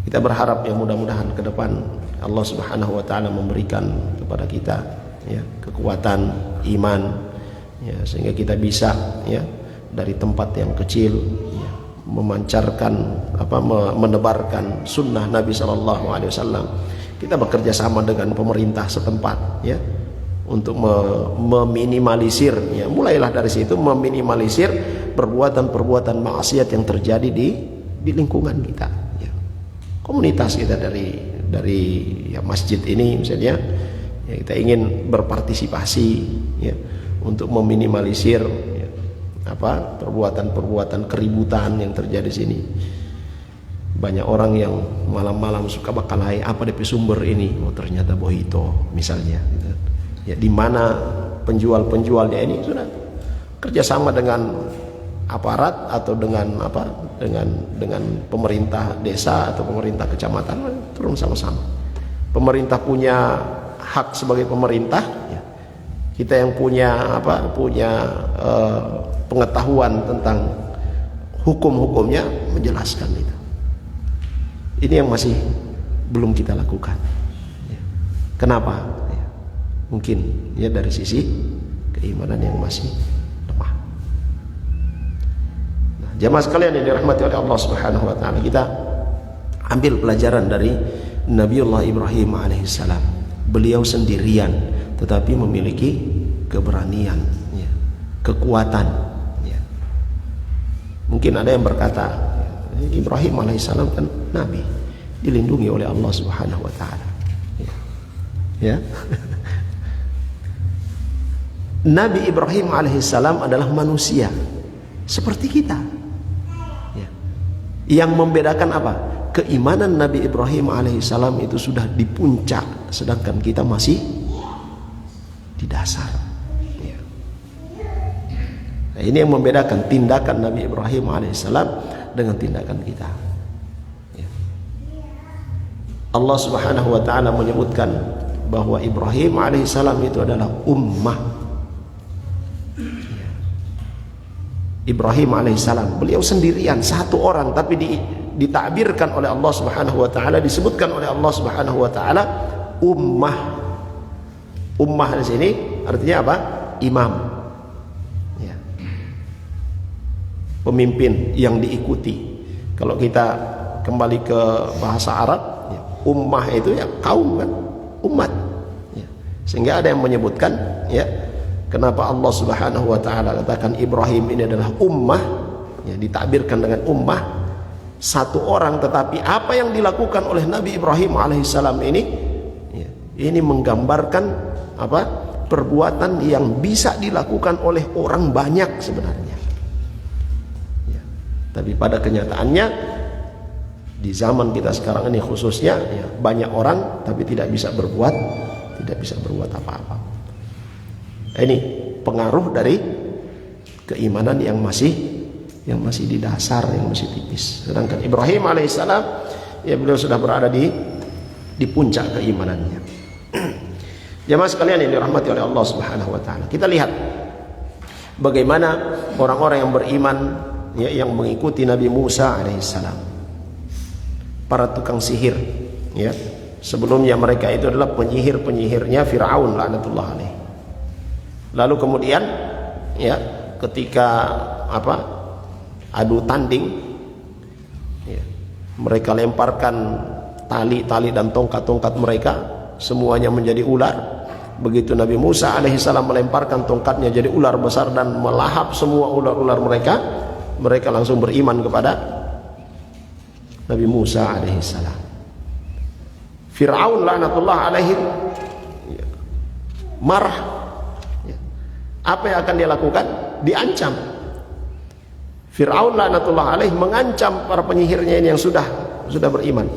[SPEAKER 1] Kita berharap ya mudah-mudahan ke depan Allah Subhanahu wa taala memberikan kepada kita, ya, kekuatan iman, ya, sehingga kita bisa, ya, dari tempat yang kecil, ya, memancarkan menebarkan sunnah Nabi sallallahu alaihi wasallam. Kita bekerja sama dengan pemerintah setempat, ya, untuk meminimalisir, ya, mulailah dari situ, meminimalisir perbuatan-perbuatan maksiat yang terjadi di lingkungan kita, ya. Komunitas kita dari ya, masjid ini misalnya, ya, kita ingin berpartisipasi, ya, untuk meminimalisir, ya, perbuatan-perbuatan keributan yang terjadi di sini. Banyak orang yang malam-malam suka bakalahi, apa DP sumber ini? Oh ternyata bohito misalnya, gitu. Ya, di mana penjual-penjualnya ini sudah kerjasama dengan aparat atau dengan dengan pemerintah desa atau pemerintah kecamatan, turun sama-sama. Pemerintah punya hak sebagai pemerintah, ya. Kita yang punya pengetahuan tentang hukum-hukumnya menjelaskan itu. Ini yang masih belum kita lakukan, ya. Kenapa? Mungkin ya dari sisi keimanan yang masih lemah. Nah, jamaah sekalian yang dirahmati oleh Allah Subhanahu wa taala, kita ambil pelajaran dari Nabiullah Ibrahim alaihissalam. Beliau sendirian tetapi memiliki keberanian, ya, kekuatan, ya. Mungkin ada yang berkata, Ibrahim alaihissalam kan nabi, dilindungi oleh Allah Subhanahu wa taala, ya. Nabi Ibrahim alaihissalam adalah manusia seperti kita, ya. Yang membedakan apa? Keimanan Nabi Ibrahim alaihissalam itu sudah di puncak, sedangkan kita masih di dasar, ya. Nah, ini yang membedakan tindakan Nabi Ibrahim alaihissalam dengan tindakan kita, ya. Allah Subhanahu wa taala menyebutkan bahwa Ibrahim alaihissalam itu adalah ummah. Ibrahim alaihissalam, beliau sendirian, satu orang, tapi ditakbirkan oleh Allah Subhanahu wa taala, disebutkan oleh Allah Subhanahu wa taala ummah. Ummah di sini artinya apa? Imam, ya. Pemimpin yang diikuti. Kalau kita kembali ke bahasa Arab, ya, ummah itu ya kaum, kan, umat, Sehingga ada yang menyebutkan, ya, kenapa Allah Subhanahu wa taala katakan Ibrahim ini adalah ummah, ya, ditakbirkan dengan ummah, satu orang, tetapi apa yang dilakukan oleh Nabi Ibrahim alaihissalam ini, ya, ini menggambarkan apa? Perbuatan yang bisa dilakukan oleh orang banyak sebenarnya. Ya. Tapi pada kenyataannya di zaman kita sekarang ini khususnya, ya, banyak orang tapi tidak bisa berbuat apa-apa. Ini pengaruh dari keimanan yang masih di dasar, yang masih tipis. Sedangkan Ibrahim alaihissalam, ya, beliau sudah berada di puncak keimanannya. Jamaah sekalian yang dirahmati oleh Allah Subhanahu wa taala. Kita lihat bagaimana orang-orang yang beriman, ya, yang mengikuti Nabi Musa alaihissalam. Para tukang sihir, ya. Sebelumnya mereka itu adalah penyihir-penyihirnya Fir'aun laknatullah alaih. Lalu kemudian, ya, ketika adu tanding, ya, mereka lemparkan tali-tali dan tongkat-tongkat mereka, semuanya menjadi ular. Begitu Nabi Musa alaihissalam melemparkan tongkatnya jadi ular besar dan melahap semua ular-ular mereka, mereka langsung beriman kepada Nabi Musa alaihissalam. Fir'aun laknatullah alaihi marah. Apa yang akan dia lakukan? Diancam. Fir'aun laknatullah alaihi mengancam para penyihirnya ini yang sudah beriman.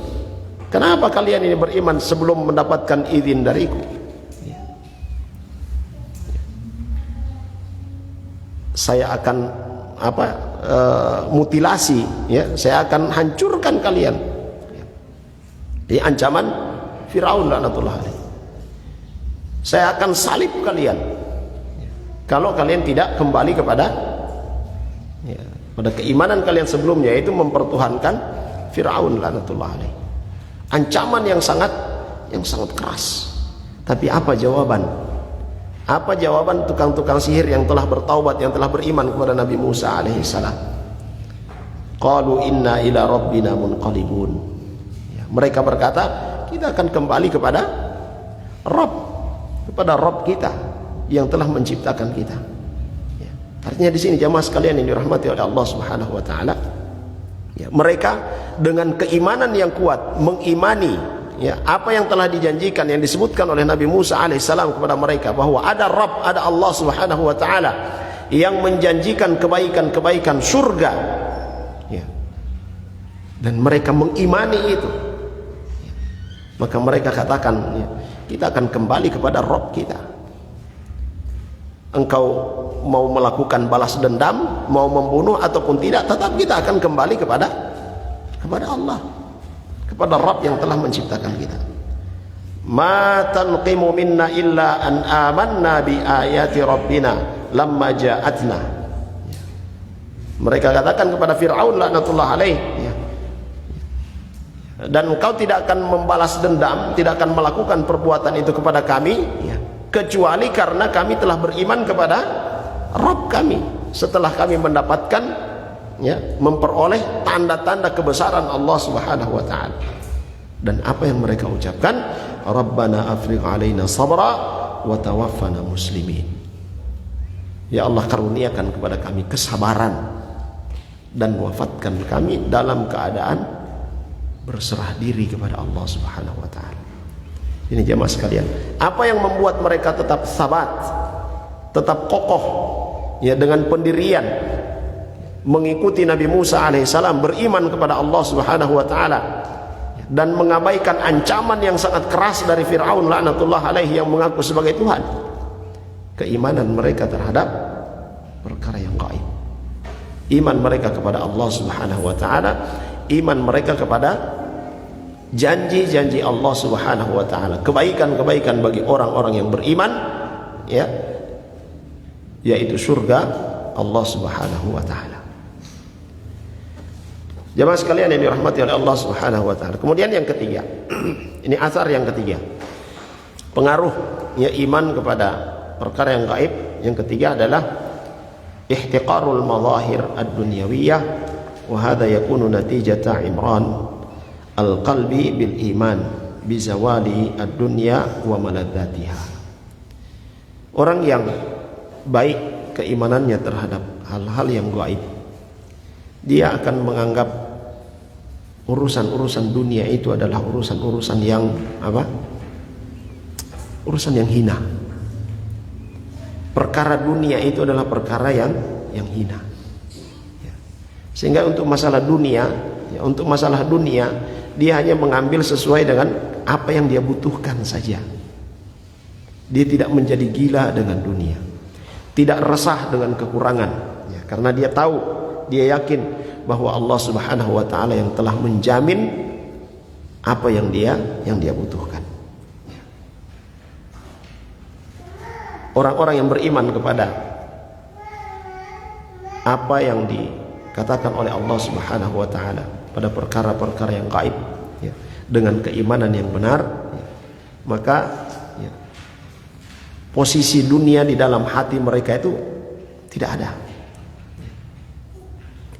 [SPEAKER 1] Kenapa kalian ini beriman sebelum mendapatkan izin dariku? Saya akan mutilasi, ya, saya akan hancurkan kalian. Ini ancaman Fir'aun laknatullah alaih. Saya akan salib kalian kalau kalian tidak kembali kepada, ya, pada keimanan kalian sebelumnya, yaitu mempertuhankan Fir'aun laknatullah alaih. Ancaman yang sangat keras. Tapi apa jawaban? Apa jawaban tukang-tukang sihir yang telah bertaubat, yang telah beriman kepada Nabi Musa alaihissalam? Qalu inna ila rabbina munqalibun. Ya, mereka berkata, kita akan kembali kepada Rabb kita yang telah menciptakan kita. Ya, artinya di sini jamaah sekalian yang dirahmati oleh Allah Subhanahu wa taala, ya, mereka dengan keimanan yang kuat mengimani, ya, apa yang telah dijanjikan, yang disebutkan oleh Nabi Musa alaihissalam kepada mereka, bahwa ada Rabb, ada Allah Subhanahu wa taala yang menjanjikan kebaikan-kebaikan surga, ya, dan mereka mengimani itu, ya, maka mereka katakan, ya, kita akan kembali kepada Rabb kita. Engkau mau melakukan balas dendam, mau membunuh ataupun tidak, tetap kita akan kembali kepada Allah, kepada Rabb yang telah menciptakan kita. Ma tanqimu minna illa an amanna bi ayati rabbina lamma ja'atna. Mereka katakan kepada Fir'aun laknatullah alaih, ya, dan engkau tidak akan membalas dendam, tidak akan melakukan perbuatan itu kepada kami, ya, kecuali karena kami telah beriman kepada Rabb kami setelah kami mendapatkan, ya, memperoleh tanda-tanda kebesaran Allah Subhanahu wa taala. Dan apa yang mereka ucapkan? Rabbana afrigh alaina sabra wa tawaffana muslimin. Ya Allah, karuniakan kepada kami kesabaran dan wafatkan kami dalam keadaan berserah diri kepada Allah Subhanahu wa taala. Ini jemaah sekalian, apa yang membuat mereka tetap sabat, tetap kokoh, ya, dengan pendirian mengikuti Nabi Musa alaihissalam, beriman kepada Allah Subhanahu wa taala, dan mengabaikan ancaman yang sangat keras dari Fir'aun laknatullah alaihi yang mengaku sebagai Tuhan? Keimanan mereka terhadap perkara yang gaib, iman mereka kepada Allah Subhanahu wa taala, iman mereka kepada janji-janji Allah Subhanahu wa taala, kebaikan-kebaikan bagi orang-orang yang beriman, ya, yaitu surga Allah Subhanahu wa taala. Jemaah sekalian yang dirahmati oleh Allah Subhanahu wa taala. Kemudian yang ketiga, ini asar yang ketiga, pengaruhnya iman kepada perkara yang gaib. Yang ketiga adalah ihtiqarul madahir ad-dunyawiyah, wa hadha yakunu natijata imran al-qalbi bil iman bizawali ad-dunya wa maladzatiha. Orang yang baik keimanannya terhadap hal-hal yang gaib, dia akan menganggap urusan-urusan dunia itu adalah urusan-urusan yang apa? Urusan yang hina. Perkara dunia itu adalah perkara yang hina. Ya. Sehingga untuk masalah dunia, dia hanya mengambil sesuai dengan apa yang dia butuhkan saja. Dia tidak menjadi gila dengan dunia, tidak resah dengan kekurangan, ya, karena dia tahu, dia yakin bahwa Allah Subhanahu wa taala yang telah menjamin apa yang dia butuhkan. Orang-orang yang beriman kepada apa yang dikatakan oleh Allah Subhanahu wa taala pada perkara-perkara yang gaib, ya, dengan keimanan yang benar, ya, maka ya, posisi dunia di dalam hati mereka itu tidak ada.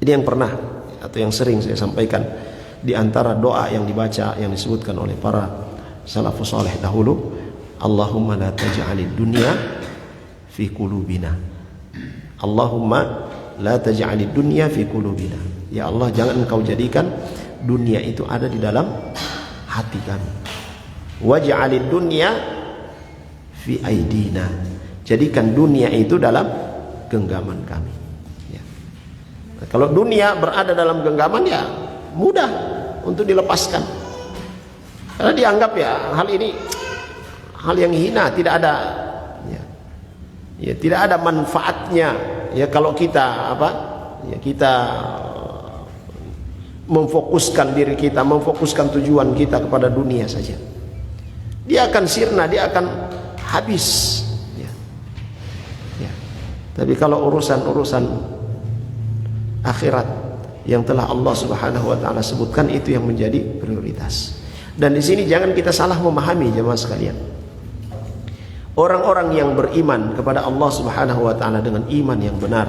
[SPEAKER 1] Ini yang pernah atau yang sering saya sampaikan di antara doa yang dibaca, yang disebutkan oleh para salafus saleh dahulu, Allahumma la taj'alid dunya fi qulubina. Allahumma la taj'alid dunya fi qulubina. Ya Allah, jangan engkau jadikan dunia itu ada di dalam hati kami. Waj'alid dunya fi aidina. Jadikan dunia itu dalam genggaman kami. Ya. Nah, kalau dunia berada dalam genggaman, ya mudah untuk dilepaskan. Karena dianggap ya hal ini hal yang hina, tidak ada ya tidak ada manfaatnya ya kalau kita kita memfokuskan diri kita, memfokuskan tujuan kita kepada dunia saja. Dia akan sirna, dia akan habis ya. Ya. Tapi kalau urusan-urusan akhirat yang telah Allah Subhanahu wa taala sebutkan, itu yang menjadi prioritas. Dan di sini jangan kita salah memahami, jemaah sekalian. Orang-orang yang beriman kepada Allah Subhanahu wa taala dengan iman yang benar,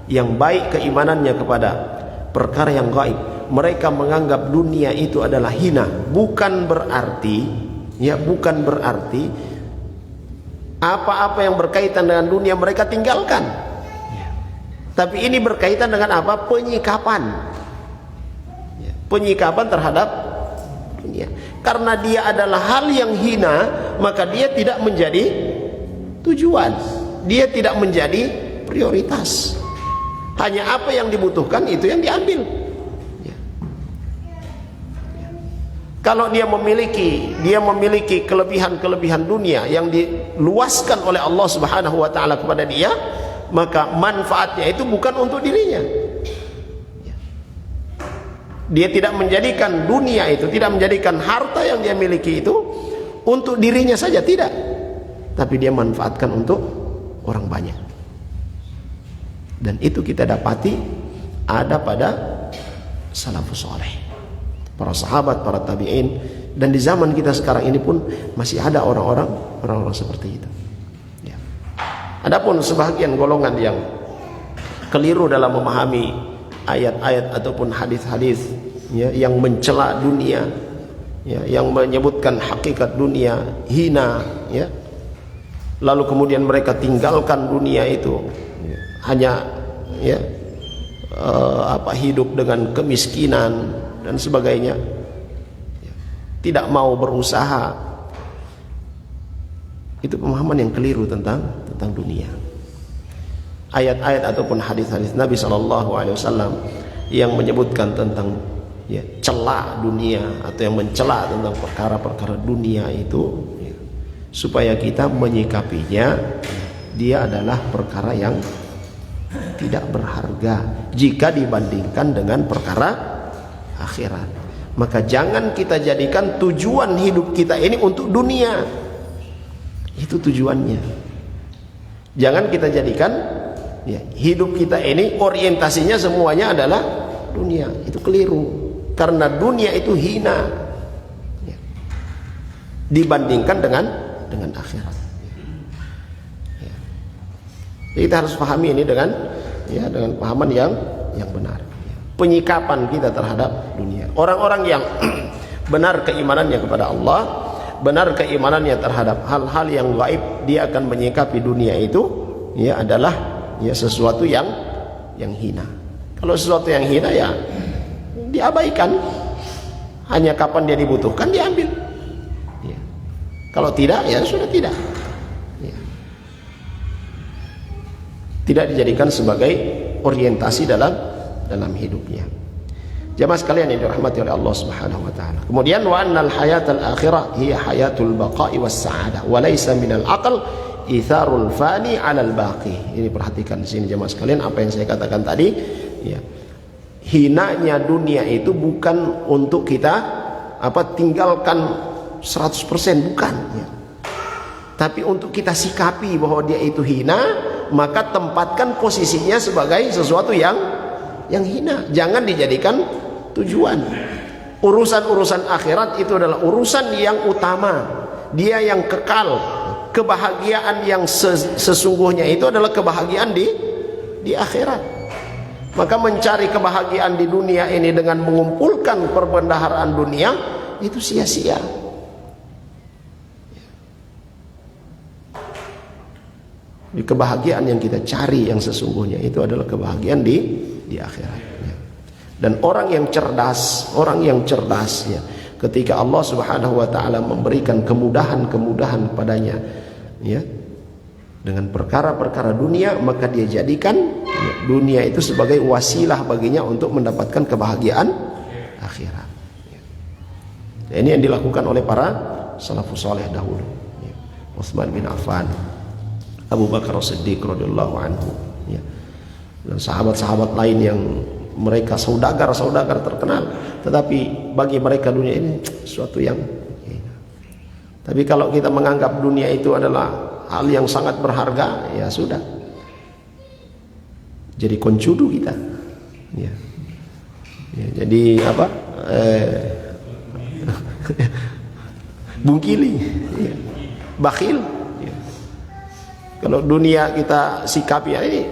[SPEAKER 1] yang baik keimanannya kepada perkara yang gaib, mereka menganggap dunia itu adalah hina. Bukan berarti apa-apa yang berkaitan dengan dunia mereka tinggalkan. Tapi ini berkaitan dengan apa? Penyikapan. Penyikapan terhadap dunia. Karena dia adalah hal yang hina, maka dia tidak menjadi tujuan. Dia tidak menjadi prioritas. Hanya apa yang dibutuhkan itu yang diambil. Kalau dia memiliki kelebihan-kelebihan dunia yang diluaskan oleh Allah Subhanahu wa taala kepada dia, maka manfaatnya itu bukan untuk dirinya. Dia tidak menjadikan dunia itu, tidak menjadikan harta yang dia miliki itu untuk dirinya saja, tidak. Tapi dia manfaatkan untuk orang banyak. Dan itu kita dapati ada pada salafus saleh, para sahabat, para tabi'in, dan di zaman kita sekarang ini pun masih ada orang-orang seperti itu. Ya. Adapun sebahagian golongan yang keliru dalam memahami ayat-ayat ataupun hadis-hadis, ya, yang mencela dunia, ya, yang menyebutkan hakikat dunia hina, ya, lalu kemudian mereka tinggalkan dunia itu, ya, hanya hidup dengan kemiskinan dan sebagainya, ya, tidak mau berusaha. Itu pemahaman yang keliru tentang dunia. Ayat-ayat ataupun hadis-hadis Nabi SAW yang menyebutkan tentang, ya, cela dunia atau yang mencela tentang perkara-perkara dunia itu, ya, supaya kita menyikapinya, dia adalah perkara yang tidak berharga jika dibandingkan dengan perkara akhirat. Maka jangan kita jadikan tujuan hidup kita ini untuk dunia. Itu tujuannya. Jangan kita jadikan, ya, hidup kita ini orientasinya semuanya adalah dunia. Itu keliru. Karena dunia itu hina, ya, dibandingkan dengan akhirat. Ya. Jadi kita harus pahami ini dengan pahaman yang benar. Penyikapan kita terhadap dunia. Orang-orang yang benar keimanannya kepada Allah, benar keimanannya terhadap hal-hal yang gaib, dia akan menyikapi dunia itu ya adalah ya sesuatu yang hina. Kalau sesuatu yang hina ya diabaikan, hanya kapan dia dibutuhkan diambil ya. Kalau tidak ya sudah tidak ya. Tidak dijadikan sebagai orientasi dalam hidupnya. Jamaah sekalian yang dirahmati oleh Allah Subhanahu wa taala. Kemudian wa annal hayatal akhirah hiya hayatul baqa'i was sa'adah wa laysa minal aql itharul fani 'alal baqi. Ini perhatikan di sini jamaah sekalian apa yang saya katakan tadi ya. Hinanya dunia itu bukan untuk kita tinggalkan 100%, bukan ya. Tapi untuk kita sikapi bahwa dia itu hina, maka tempatkan posisinya sebagai sesuatu yang hina. Jangan dijadikan tujuan. Urusan-urusan akhirat itu adalah urusan yang utama, dia yang kekal. Kebahagiaan yang sesungguhnya itu adalah kebahagiaan di akhirat. Maka mencari kebahagiaan di dunia ini dengan mengumpulkan perbendaharaan dunia itu sia-sia. Kebahagiaan yang kita cari yang sesungguhnya itu adalah kebahagiaan di akhirat. Dan orang yang cerdas ya, ketika Allah Subhanahu wa taala memberikan kemudahan padanya ya dengan perkara-perkara dunia, maka dia jadikan ya, dunia itu sebagai wasilah baginya untuk mendapatkan kebahagiaan akhirat ya. Ini yang dilakukan oleh para salafus saleh dahulu ya. Utsman bin Affan, Abu Bakar As-Siddiq radhiyallahu anhu ya. Dan sahabat-sahabat lain yang mereka saudagar terkenal, tetapi bagi mereka dunia ini sesuatu yang ya. Tapi kalau kita menganggap dunia itu adalah hal yang sangat berharga, ya sudah, jadi koncudu kita ya. Ya, jadi apa bungkili ya. Bakhil ya. Kalau dunia kita sikapi ya, ini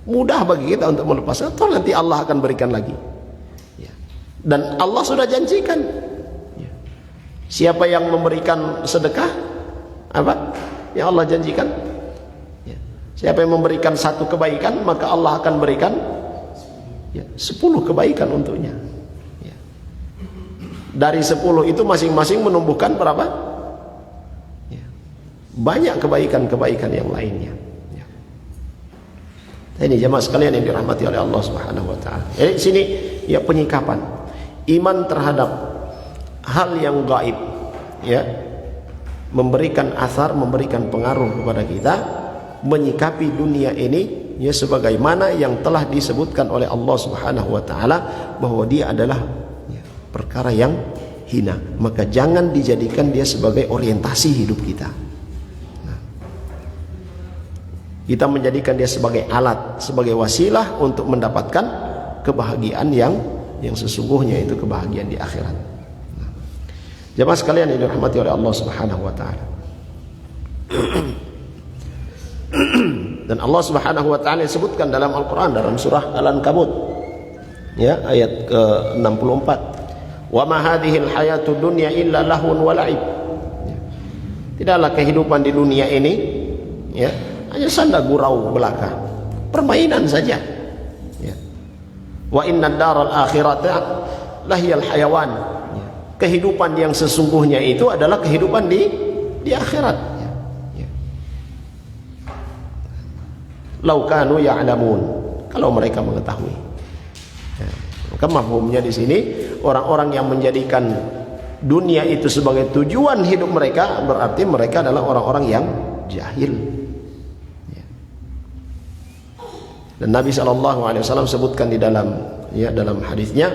[SPEAKER 1] mudah bagi kita untuk melepasnya, atau nanti Allah akan berikan lagi ya. Dan Allah sudah janjikan ya. Siapa yang memberikan sedekah apa yang Allah janjikan ya. Siapa yang memberikan satu kebaikan, maka Allah akan berikan ya, 10 kebaikan untuknya ya. Dari 10 itu masing-masing menumbuhkan berapa ya, banyak kebaikan-kebaikan yang lainnya. Ini jemaah sekalian yang dirahmati oleh Allah Subhanahu wa taala. Jadi sini ya penyikapan iman terhadap hal yang gaib ya, memberikan asar, memberikan pengaruh kepada kita menyikapi dunia ini ya sebagaimana yang telah disebutkan oleh Allah Subhanahu wa taala bahwa dia adalah ya, perkara yang hina. Maka jangan dijadikan dia sebagai orientasi hidup kita. Kita menjadikan dia sebagai alat, sebagai wasilah untuk mendapatkan kebahagiaan yang sesungguhnya, itu kebahagiaan di akhirat. Jemaah sekalian yang dirahmati oleh Allah Subhanahu wa taala. Dan Allah Subhanahu wa taala disebutkan dalam Al-Qur'an dalam surah Al-Ankabut ya ayat ke-64. Wa ma hadhil hayatud dunya illa lahun wa la'ib. Tidaklah kehidupan di dunia ini ya hanya sanda gurau belaka, permainan saja ya. Wa inna daral akhirata lahiyal hayawan ya. Kehidupan yang sesungguhnya itu adalah kehidupan di akhirat ya. Ya. Lau kanu ya'lamun, kalau mereka mengetahui ya. Maka mafhumnya di sini orang-orang yang menjadikan dunia itu sebagai tujuan hidup mereka, berarti mereka adalah orang-orang yang jahil. Dan Nabi SAW sebutkan di dalam hadisnya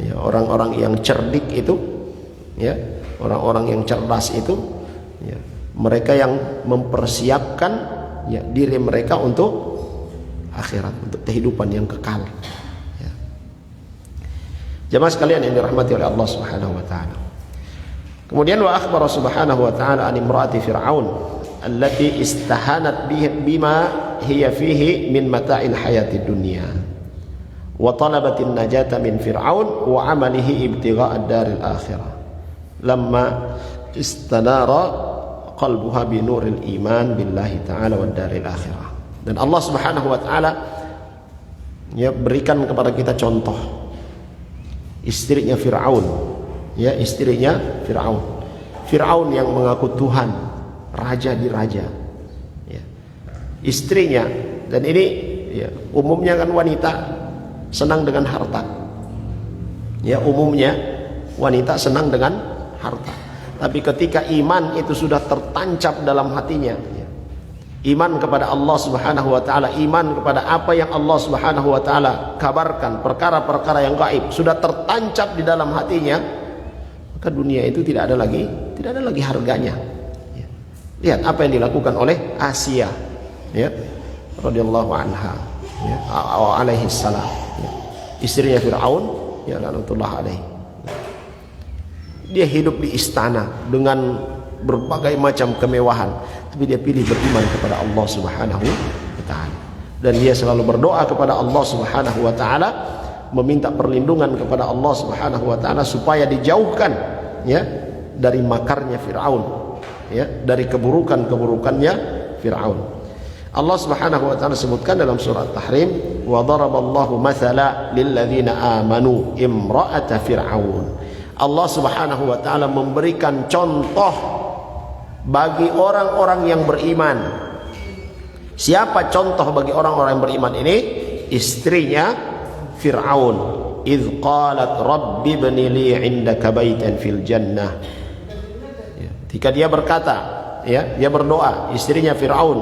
[SPEAKER 1] ya, orang-orang yang cerdik itu ya, orang-orang yang cerdas itu ya, mereka yang mempersiapkan ya, diri mereka untuk akhirat, untuk kehidupan yang kekal ya. Jemaah sekalian yang dirahmati oleh Allah Subhanahu wa taala. Kemudian wa akhbara subhanahu wa ta'ala an imraati fir'aun allati istahanat bima hiya fihi min mata'il hayatid dunya wa talabatin najata min fir'aun wa amalihi ibtigha'ad daril akhirah. lamma istanara qalbuha bi nuril iman billahi ta'ala wad daril akhirah. Dan Allah Subhanahu wa taala ya berikan kepada kita contoh istrinya Fir'aun, ya, istrinya Fir'aun yang mengaku Tuhan, raja di raja, ya. Istrinya, dan ini ya, umumnya kan wanita senang dengan harta, ya, umumnya wanita senang dengan harta. Tapi ketika iman itu sudah tertancap dalam hatinya, ya, iman kepada Allah Subhanahu wa taala, iman kepada apa yang Allah Subhanahu wa taala kabarkan, perkara-perkara yang gaib sudah tertancap di dalam hatinya, maka dunia itu tidak ada lagi harganya. Ya. Lihat apa yang dilakukan oleh Asia, ya, radhiyallahu anha, ya, alaihi salam, ya, istrinya Fir'aun, ya, lanatullah alaihi. Dia hidup di istana dengan berbagai macam kemewahan, tapi dia pilih beriman kepada Allah Subhanahu wa taala. Dan dia selalu berdoa kepada Allah Subhanahu wa taala, meminta perlindungan kepada Allah Subhanahu wa taala supaya dijauhkan, ya, dari makarnya Firaun, ya, dari keburukan-keburukannya Firaun. Allah Subhanahu wa taala sebutkan dalam surah Tahrim, wa daraballahu mathala lil ladzina amanu imra'ata fir'aun. Allah Subhanahu wa taala memberikan contoh bagi orang-orang yang beriman. Siapa contoh bagi orang-orang yang beriman ini? Istrinya Fir'aun. Idz qalat rabbi ibni li 'indaka baitan fil jannah. Ya, ketika dia berkata, ya, dia berdoa, istrinya Fir'aun,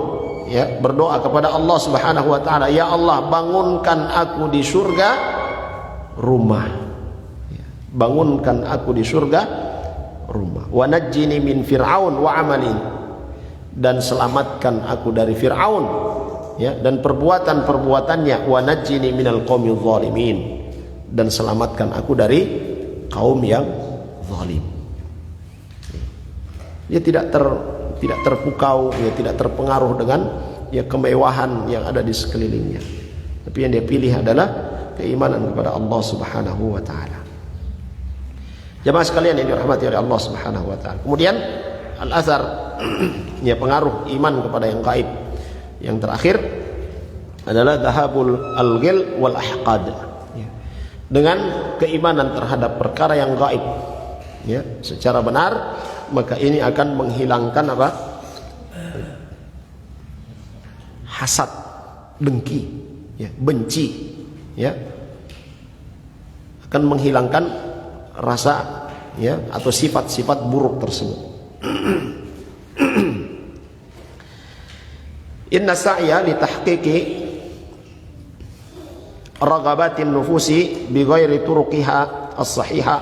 [SPEAKER 1] ya, berdoa kepada Allah Subhanahu wa taala, ya Allah, bangunkan aku di surga rumah. Bangunkan aku di surga rumah. Wa najjini min fir'aun wa amali, dan selamatkan aku dari Fir'aun, ya, dan perbuatan-perbuatannya. Wa najjini minal qaumidz zalimin, dan selamatkan aku dari kaum yang zalim. Dia tidak terpukau, ya, tidak terpengaruh dengan, ya, kemewahan yang ada di sekelilingnya. Tapi yang dia pilih adalah keimanan kepada Allah Subhanahu wa taala. Jemaah sekalian yang dirahmati oleh Allah Subhanahu wa taala. Kemudian al-athar, ya, pengaruh iman kepada yang gaib. Yang terakhir adalah dhahabul al-ghil wal ahqad. Ya. Dengan keimanan terhadap perkara yang gaib, ya, secara benar, maka ini akan menghilangkan apa? Hasad, dengki, ya, benci, ya. Akan menghilangkan rasa, ya, atau sifat-sifat buruk tersebut. Inna sa'ya li tahqiqi ragabatin nufusi bi ghairi turuqiha as-sahiha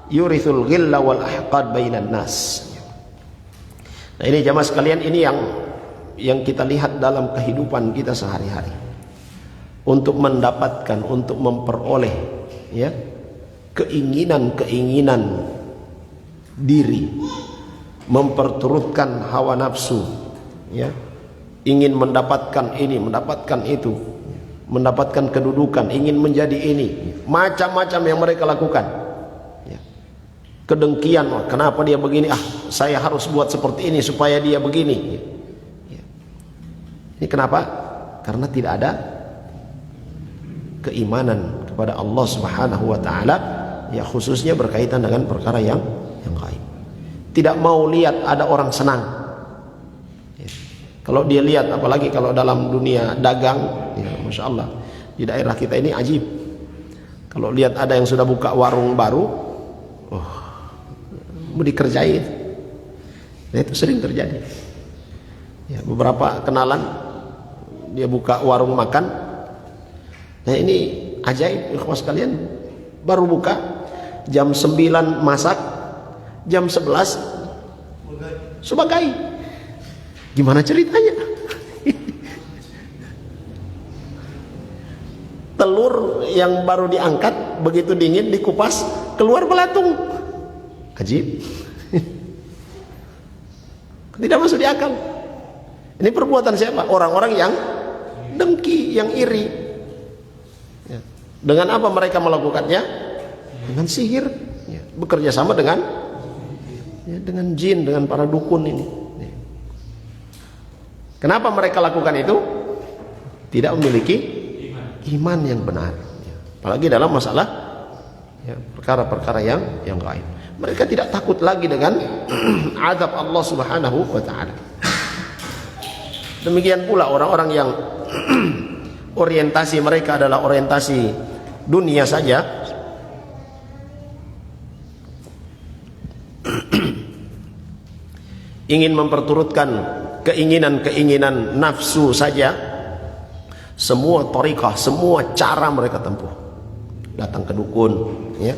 [SPEAKER 1] yurithul ghilla wal ahqad bainan nas. Nah, ini jamaah sekalian, ini yang kita lihat dalam kehidupan kita sehari-hari. Untuk mendapatkan, untuk memperoleh, ya, keinginan-keinginan diri, memperturutkan hawa nafsu, ya, ingin mendapatkan ini, mendapatkan itu, mendapatkan kedudukan, ingin menjadi ini, macam-macam yang mereka lakukan, ya. Kedengkian, oh, kenapa dia begini, saya harus buat seperti ini supaya dia begini, ya. Ini kenapa? Karena tidak ada keimanan kepada Allah Subhanahu wa taala, ya, khususnya berkaitan dengan perkara yang gaib. Tidak mau lihat ada orang senang, ya. Kalau dia lihat, apalagi kalau dalam dunia dagang, ya, Masya Allah, di daerah kita ini ajib. Kalau lihat ada yang sudah buka warung baru, mau dikerjain. Nah, itu sering terjadi, ya. Beberapa kenalan dia buka warung makan. Nah, ini ajaib, ikhwas sekalian, baru buka jam 9 masak, jam 11 sebagai, gimana ceritanya? Telur yang baru diangkat, begitu dingin dikupas, keluar belatung. Ajib. Tidak masuk di akal. Ini perbuatan siapa? Orang-orang yang dengki, yang iri. Ya. Dengan apa mereka melakukannya? Dengan sihir, ya. Bekerja sama dengan ya, dengan jin, dengan para dukun ini. Kenapa mereka lakukan itu? Tidak memiliki iman yang benar, apalagi dalam masalah ya, perkara-perkara yang gaib. Mereka tidak takut lagi dengan azab Allah Subhanahu wa taala. Demikian pula orang-orang yang orientasi mereka adalah orientasi dunia saja, ingin memperturutkan keinginan-keinginan nafsu saja, semua thariqah, semua cara mereka tempuh. Datang ke dukun, ya,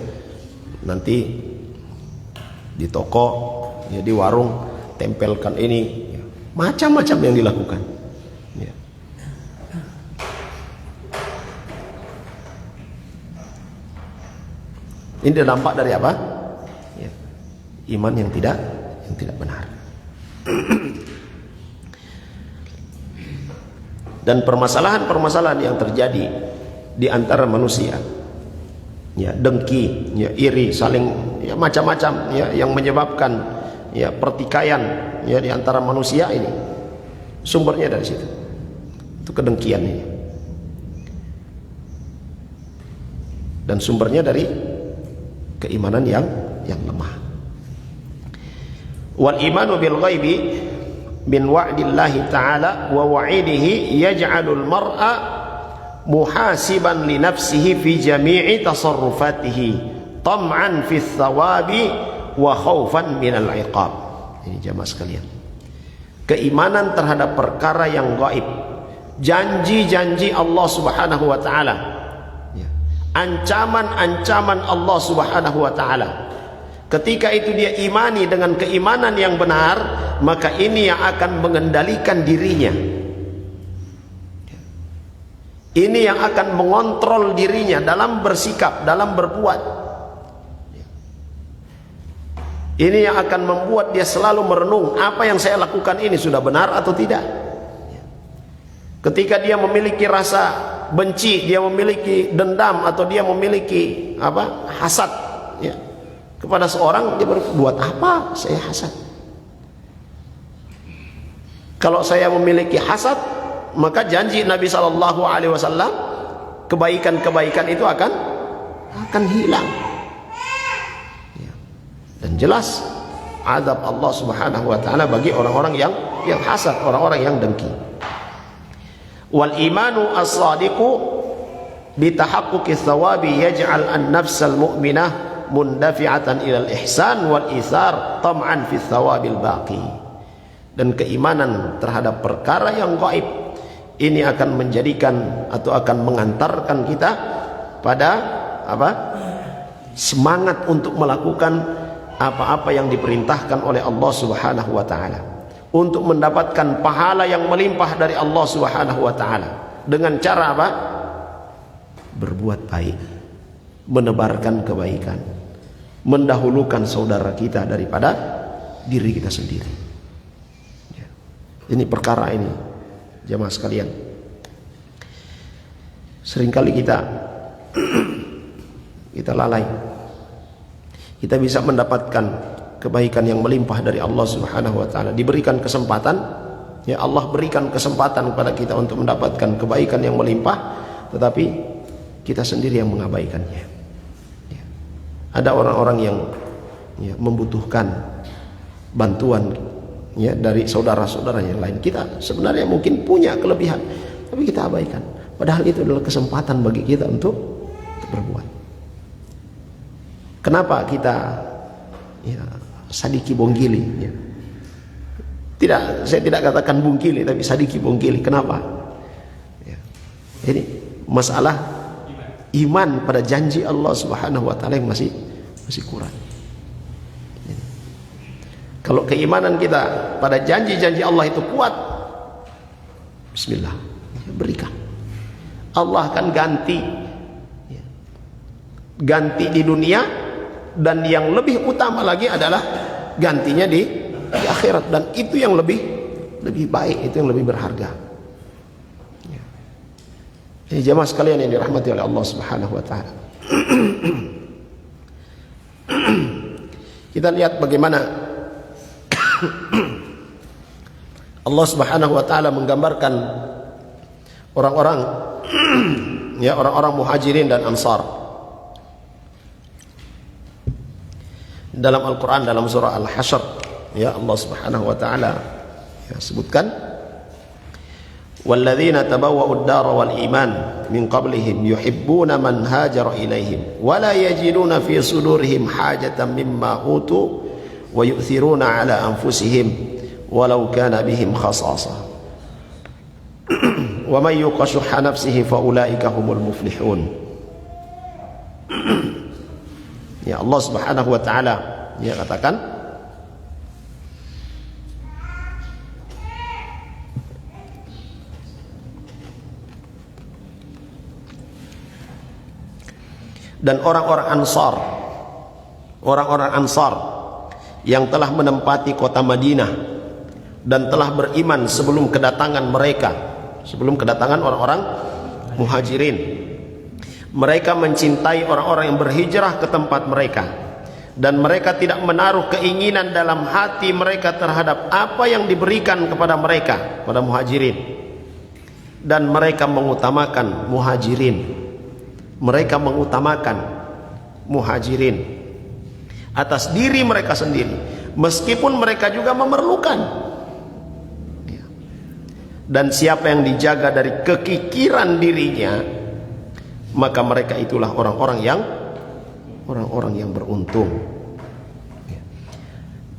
[SPEAKER 1] nanti di toko, ya, di warung tempelkan ini, ya, macam-macam yang dilakukan, ya. Ini dampak dari apa? Ya, iman yang tidak benar. Dan permasalahan-permasalahan yang terjadi di antara manusia, ya, dengki, ya, iri, saling, ya, macam-macam, ya, yang menyebabkan, ya, pertikaian, ya, di antara manusia ini, sumbernya dari situ. Itu kedengkian ini. Dan sumbernya dari keimanan yang lemah. Wal imanu bil ghaibi min wa'dillahi ta'ala wa wa'idihi yaj'alul mar'a muhasiban li nafsihi fi jami'i tasarrufatihi tam'an fi thawabi wa khaufan minal iqab. Ini jamaah sekalian, keimanan terhadap perkara yang gaib, janji-janji Allah Subhanahu wa taala, ancaman-ancaman Allah Subhanahu wa taala. Ketika itu dia imani dengan keimanan yang benar, maka ini yang akan mengendalikan dirinya. Ini yang akan mengontrol dirinya dalam bersikap, dalam berbuat. Ini yang akan membuat dia selalu merenung, apa yang saya lakukan ini sudah benar atau tidak. Ketika dia memiliki rasa benci, dia memiliki dendam, atau dia memiliki hasad, ya, kepada seorang, dia berbuat apa saya hasad. Kalau saya memiliki hasad, maka janji Nabi SAW, kebaikan-kebaikan itu akan hilang, ya. Dan jelas azab Allah Subhanahu wa taala bagi orang-orang yang hasad, orang-orang yang dengki. Wal imanu as-sadiqu bi tahaqquqi thawabi yaj'al an-nafsal mu'minah mundafi'atan ilal ihsan wal ithar tam'an fi thawabil baqi. Dan keimanan terhadap perkara yang gaib ini akan menjadikan atau akan mengantarkan kita pada semangat untuk melakukan apa-apa yang diperintahkan oleh Allah Subhanahu wa taala, untuk mendapatkan pahala yang melimpah dari Allah Subhanahu wa taala dengan cara apa? Berbuat baik, menebarkan kebaikan, mendahulukan saudara kita daripada diri kita sendiri, ya. Ini perkara ini, jemaah sekalian, seringkali kita lalai. Kita bisa mendapatkan kebaikan yang melimpah dari Allah Subhanahu wa taala, diberikan kesempatan, ya, Allah berikan kesempatan kepada kita untuk mendapatkan kebaikan yang melimpah, tetapi kita sendiri yang mengabaikannya, ya. Ada orang-orang yang, ya, membutuhkan bantuan, ya, dari saudara-saudara yang lain. Kita sebenarnya mungkin punya kelebihan, tapi kita abaikan, padahal itu adalah kesempatan bagi kita untuk berbuat. Kenapa kita, ya, sadiki bonggili, ya. Saya tidak katakan bungkili, tapi sadiki bonggili. Kenapa? Ya. Ini masalah iman pada janji Allah Subhanahu wa taala yang masih kurang. Ya. Kalau keimanan kita pada janji-janji Allah itu kuat, bismillah, ya, berikan. Allah akan ganti, ya, ganti di dunia, dan yang lebih utama lagi adalah gantinya di akhirat, dan itu yang lebih baik, itu yang lebih berharga, ya. Jadi jemaah sekalian yang dirahmati oleh Allah Subhanahu wa taala, kita lihat bagaimana Allah Subhanahu wa taala menggambarkan orang-orang ya, orang-orang Muhajirin dan Ansar dalam Al-Qur'an, dalam surah Al-Hasyr. Ya, Allah Subhanahu wa taala ya, sebutkan walladzina tabawwa'ud dara wal iman min qablihim yuhibbuna man hajara ilaihim wa la yajiduna fi sudurihim hajatan mimma utu wa yu'thiruna ala anfusihim walau kana bihim khasasah wa may yuqa shuhha nafsihi fa ulaika humul muflihun. Ya, Allah Subhanahu wa taala dia katakan dan orang-orang Ansar yang telah menempati kota Madinah dan telah beriman sebelum kedatangan mereka, sebelum kedatangan orang-orang Muhajirin. Mereka mencintai orang-orang yang berhijrah ke tempat mereka, dan mereka tidak menaruh keinginan dalam hati mereka terhadap apa yang diberikan kepada mereka, pada Muhajirin. Dan mereka mengutamakan Muhajirin. Mereka mengutamakan Muhajirin atas diri mereka sendiri, meskipun mereka juga memerlukan. Dan siapa yang dijaga dari kekikiran dirinya, maka mereka itulah orang-orang yang beruntung.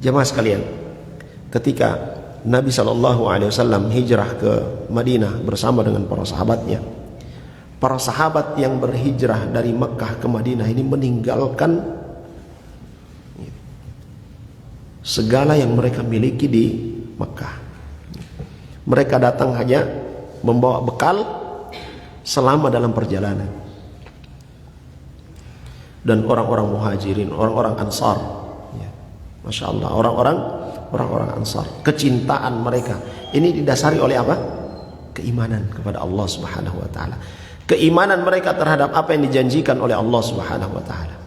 [SPEAKER 1] Jemaah sekalian, ketika Nabi SAW hijrah ke Madinah bersama dengan para sahabatnya, para sahabat yang berhijrah dari Mekah ke Madinah ini meninggalkan segala yang mereka miliki di Mekah. Mereka datang hanya membawa bekal selama dalam perjalanan. Dan orang-orang Muhajirin, orang-orang Ansar, ya, Masya Allah, orang-orang Ansar, kecintaan mereka ini didasari oleh apa? Keimanan kepada Allah Subhanahu wa taala. Keimanan mereka terhadap apa yang dijanjikan oleh Allah Subhanahu wa taala.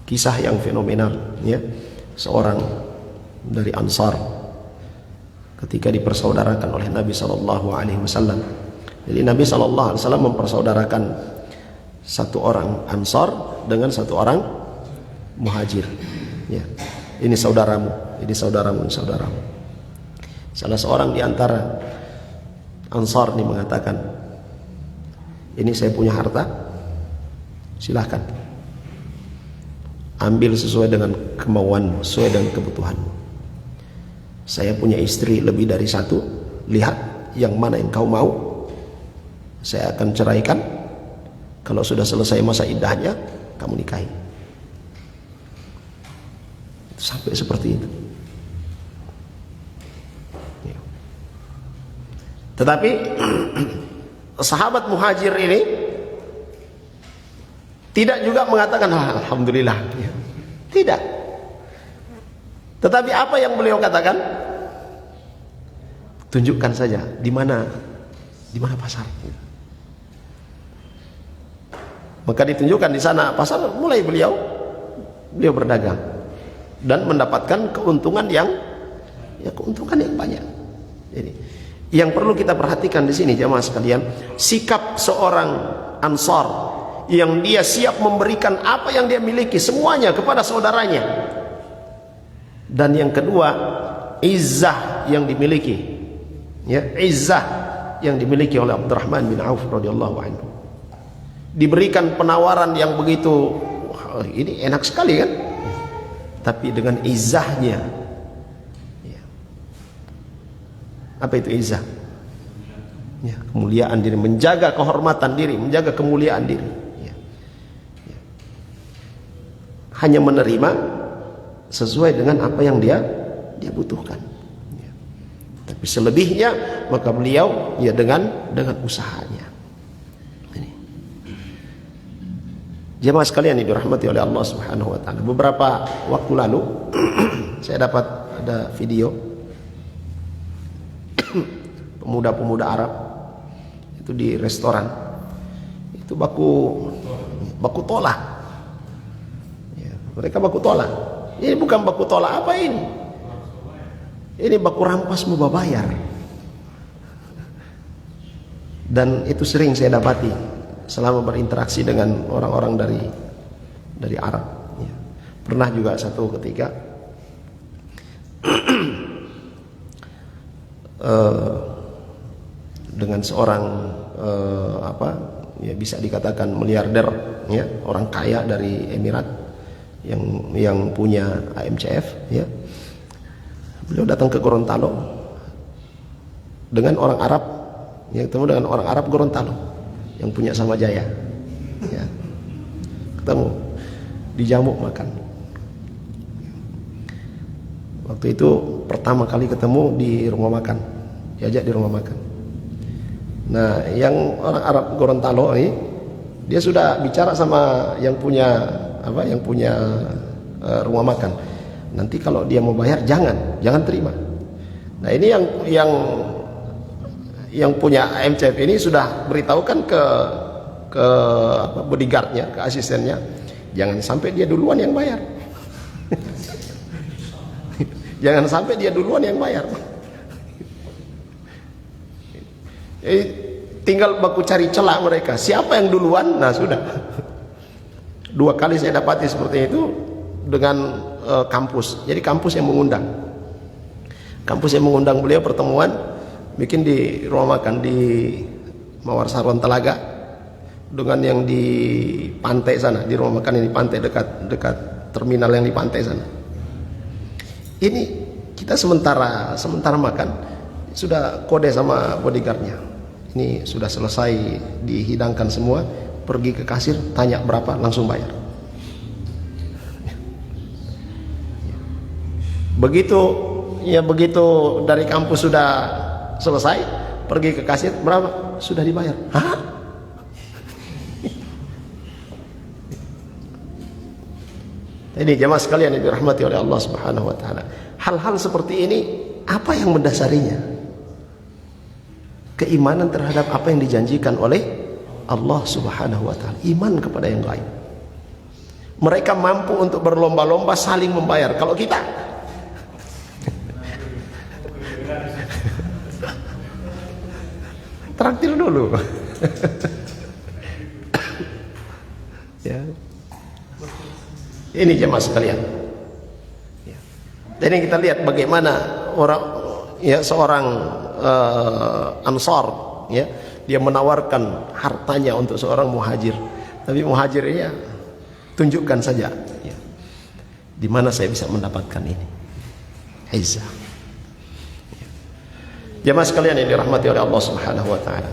[SPEAKER 1] Kisah yang fenomenal, ya. Seorang dari Ansar ketika dipersaudarakan oleh Nabi SAW. Jadi Nabi SAW mempersaudarakan satu orang Ansar dengan satu orang Muhajir. Ya, ini saudaramu, ini saudaramu, ini saudaramu. Salah seorang di antara Ansar ini mengatakan, ini saya punya harta, silahkan ambil sesuai dengan kemauanmu, sesuai dengan kebutuhanmu. Saya punya istri lebih dari satu, lihat yang mana yang kau mau, saya akan ceraikan. Kalau sudah selesai masa iddahnya, kamu nikahi. Sampai seperti itu. Tetapi sahabat Muhajir ini tidak juga mengatakan alhamdulillah. Tidak. Tetapi apa yang beliau katakan? Tunjukkan saja di mana pasar. Maka ditunjukkan di sana pasar, mulai beliau berdagang dan mendapatkan keuntungan yang banyak. Jadi, yang perlu kita perhatikan di sini jemaah sekalian, sikap seorang Ansar yang dia siap memberikan apa yang dia miliki semuanya kepada saudaranya. Dan yang kedua, izzah yang dimiliki, ya, izzah yang dimiliki oleh Abdurrahman bin Auf radhiyallahu anhu. Diberikan penawaran yang begitu, ini enak sekali kan? Tapi dengan izzahnya, ya. Apa itu izzah? Ya, kemuliaan diri, menjaga kehormatan diri, menjaga kemuliaan diri. Ya. Ya. Hanya menerima sesuai dengan apa yang dia butuhkan. Ya. Tapi selebihnya maka beliau ya dengan usahanya. Ini. Jemaah sekalian yang dirahmati oleh Allah Subhanahu wa taala. Beberapa waktu lalu saya dapat ada video pemuda-pemuda Arab itu di restoran. Itu baku tola. Ya, mereka baku tola. Ini bukan baku tolak apa ini. Ini baku rampas mau bayar. Dan itu sering saya dapati selama berinteraksi dengan orang-orang dari Arab. Ya. Pernah juga satu ketika dengan seorang ya bisa dikatakan miliarder, ya, orang kaya dari Emirat yang punya AMCF, ya. Beliau datang ke Gorontalo dengan orang Arab, yang ketemu dengan orang Arab Gorontalo yang punya Sama Jaya, ya. Ketemu dijamu makan. Waktu itu pertama kali ketemu di rumah makan, diajak di rumah makan. Nah, yang orang Arab Gorontalo ini, dia sudah bicara sama yang punya rumah makan. Nanti kalau dia mau bayar jangan terima. Nah, ini yang punya AMCF ini sudah beritahukan ke bodyguardnya, ke asistennya, jangan sampai dia duluan yang bayar. Jangan sampai dia duluan yang bayar. Tinggal baku cari celah mereka, siapa yang duluan, nah sudah. 2 kali saya dapati seperti itu dengan kampus. Jadi kampus yang mengundang beliau pertemuan, bikin di rumah makan di Mawar Saron Telaga, dengan yang di pantai sana, di rumah makan yang di pantai dekat terminal yang di pantai sana. Ini kita sementara makan sudah kode sama bodyguardnya, ini sudah selesai dihidangkan semua, pergi ke kasir, tanya berapa, langsung bayar. Begitu dari kampus sudah selesai, pergi ke kasir, berapa, sudah dibayar. Hah? Ini jemaah sekalian yang dirahmati oleh Allah Subhanahu wa taala. Hal-hal seperti ini apa yang mendasarinya? Keimanan terhadap apa yang dijanjikan oleh Allah Subhanahu wa taala, iman kepada yang gaib. Mereka mampu untuk berlomba-lomba saling membayar. Kalau kita traktir dulu. Ya. Ini jemaah sekalian. Jadi kita lihat bagaimana seorang Ansar, ya, dia menawarkan hartanya untuk seorang muhajir. Tapi muhajir ya tunjukkan saja, ya, di mana saya bisa mendapatkan ini. Izzah. Jemaah sekalian yang dirahmati oleh Allah Subhanahu wa taala.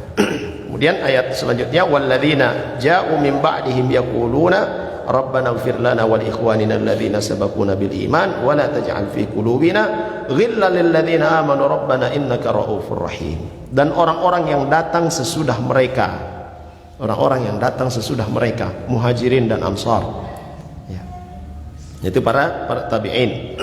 [SPEAKER 1] Kemudian ayat selanjutnya, walladzina ja'u min ba'dihim yaquluna Rabbana ighfir lana wa li ikhwanina alladhina sabaquna bil iman wa la taj'al fi qulubina ghillan lil ladzina amanu rabbana innaka ra'ufur rahim. Dan orang-orang yang datang sesudah mereka, muhajirin dan ansar, ya, itu para tabi'in.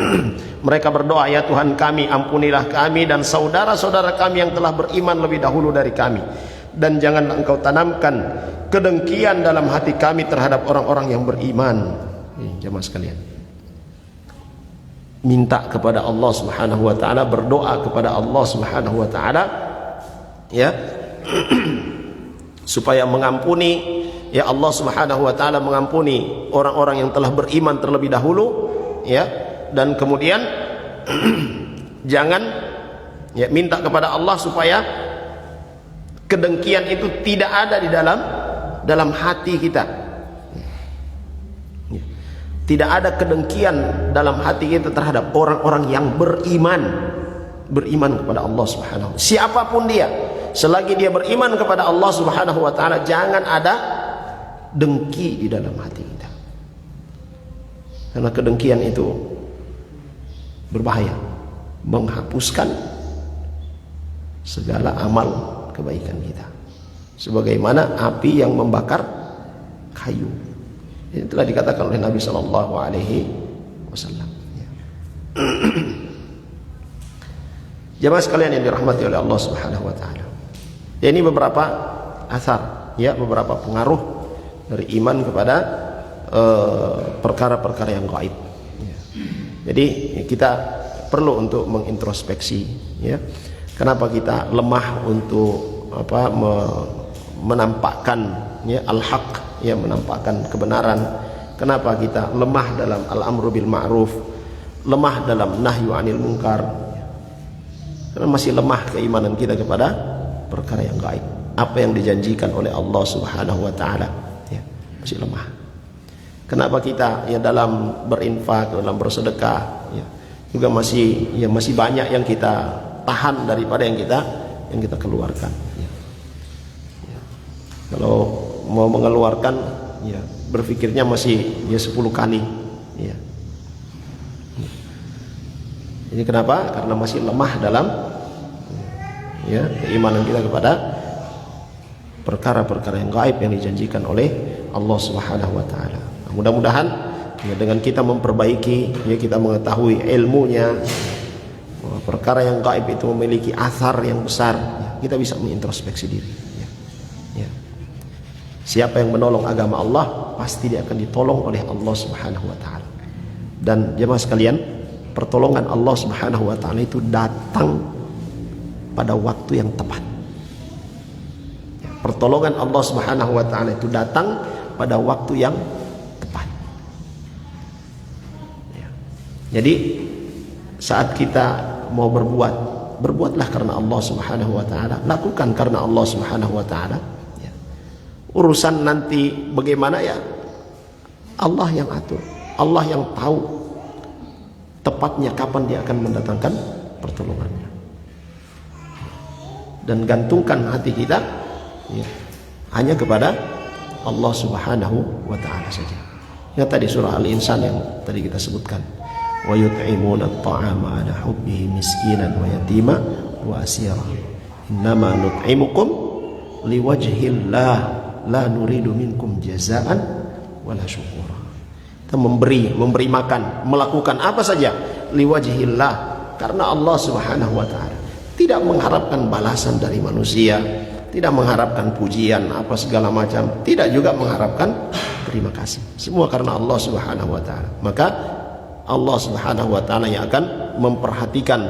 [SPEAKER 1] Mereka berdoa, ya Tuhan kami, ampunilah kami dan saudara-saudara kami yang telah beriman lebih dahulu dari kami, dan janganlah engkau tanamkan kedengkian dalam hati kami terhadap orang-orang yang beriman. Jemaah sekalian, minta kepada Allah Subhanahu wa taala, berdoa kepada Allah Subhanahu wa taala, ya, supaya mengampuni, ya, Allah Subhanahu wa taala mengampuni orang-orang yang telah beriman terlebih dahulu, ya, dan kemudian jangan, ya, minta kepada Allah supaya kedengkian itu tidak ada di dalam hati kita. Tidak ada kedengkian dalam hati kita terhadap orang-orang yang beriman kepada Allah Subhanahu wa taala. Siapapun dia, selagi dia beriman kepada Allah Subhanahu wa taala, jangan ada dengki di dalam hati kita. Karena kedengkian itu berbahaya, menghapuskan segala amal kebaikan kita, sebagaimana api yang membakar kayu. Ini telah dikatakan oleh Nabi Sallallahu Alaihi Wasallam. Jemaah sekalian yang dirahmati oleh Allah Subhanahu Wa Taala, ini beberapa asar, ya, beberapa pengaruh dari iman kepada perkara-perkara yang gaib. Jadi kita perlu untuk mengintrospeksi, ya. Kenapa kita lemah untuk menampakkan, ya, al-haq, ya, menampakkan kebenaran. Kenapa kita lemah dalam al-amru bil ma'ruf, lemah dalam nahyu anil munkar? Karena masih lemah keimanan kita kepada perkara yang gaib, apa yang dijanjikan oleh Allah Subhanahu wa taala, ya, masih lemah. Kenapa kita, ya, dalam berinfak, dalam bersedekah, ya, juga masih banyak yang kita tahan daripada yang kita keluarkan, ya. Ya. Kalau mau mengeluarkan, ya, berpikirnya masih, ya, 10 kali, ya. Ini kenapa? Karena masih lemah dalam, ya, keimanan kita kepada perkara-perkara yang gaib yang dijanjikan oleh Allah Subhanahu wa taala. Mudah-mudahan, ya, dengan kita memperbaiki, ya, kita mengetahui ilmunya, bahwa perkara yang gaib itu memiliki athar yang besar, ya, kita bisa mengintrospeksi diri, ya. Ya. Siapa yang menolong agama Allah, pasti dia akan ditolong oleh Allah Subhanahu wa taala. Dan jemaah sekalian, pertolongan Allah Subhanahu wa taala itu datang pada waktu yang tepat. Pertolongan Allah Subhanahu wa taala itu datang pada waktu yang tepat. Ya. Jadi saat kita mau berbuatlah karena Allah Subhanahu wa taala, lakukan karena Allah Subhanahu wa taala. Ya. Urusan nanti bagaimana, ya, Allah yang atur, Allah yang tahu tepatnya kapan dia akan mendatangkan pertolongannya. Dan gantungkan hati kita, ya, hanya kepada Allah Subhanahu wa taala saja. Ingat tadi surah Al-Insan yang tadi kita sebutkan. Wa yut'imuna at-ta'ama 'ala hubbihi miskinan wa yatima wa asira. Innama nut'imukum liwajhillah la nuridu minkum jazaa'an wala syukura. Kita memberi makan, melakukan apa saja liwajhillah, karena Allah Subhanahu wa taala. Tidak mengharapkan balasan dari manusia, tidak mengharapkan pujian apa segala macam, tidak juga mengharapkan terima kasih. Semua karena Allah Subhanahu wa taala. Maka Allah Subhanahu wa taala yang akan memperhatikan,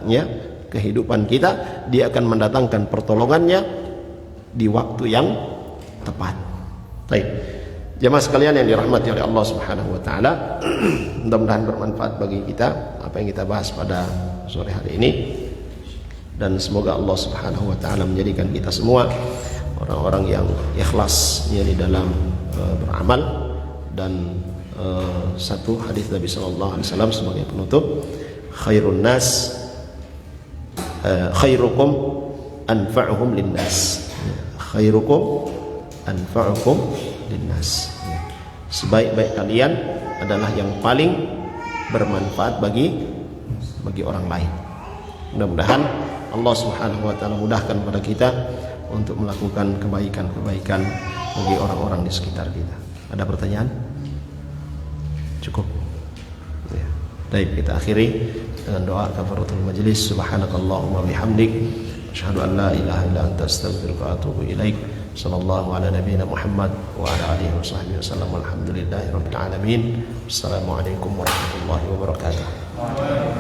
[SPEAKER 1] ya, kehidupan kita, dia akan mendatangkan pertolongannya di waktu yang tepat. Baik. Jemaah sekalian yang dirahmati oleh Allah Subhanahu wa taala, mudah-mudahan bermanfaat bagi kita apa yang kita bahas pada sore hari ini. Dan semoga Allah Subhanahu wa taala menjadikan kita semua orang-orang yang ikhlas, ya, di dalam beramal. Dan satu hadis Nabi sallallahu alaihi wasallam sebagai penutup, khairun nas khairukum anfa'uhum linnas. Khairukum anfa'ukum linnas. Sebaik-baik kalian adalah yang paling bermanfaat bagi orang lain. Mudah-mudahan Allah Subhanahu wa taala mudahkan kepada kita untuk melakukan kebaikan-kebaikan bagi orang-orang di sekitar kita. Ada pertanyaan? Cukup. Ya. Baik, kita akhiri dengan doa kafaratul majlis. Subhanakallahumma bihamdik, asyhadu an la ilaha illa anta, astaghfiruka wa atubu ilaik. Sallallahu ala nabiyyina Muhammad wa ala alihi wa sahbihi wasallam. Alhamdulillahirabbil alamin. Assalamualaikum warahmatullahi wabarakatuh.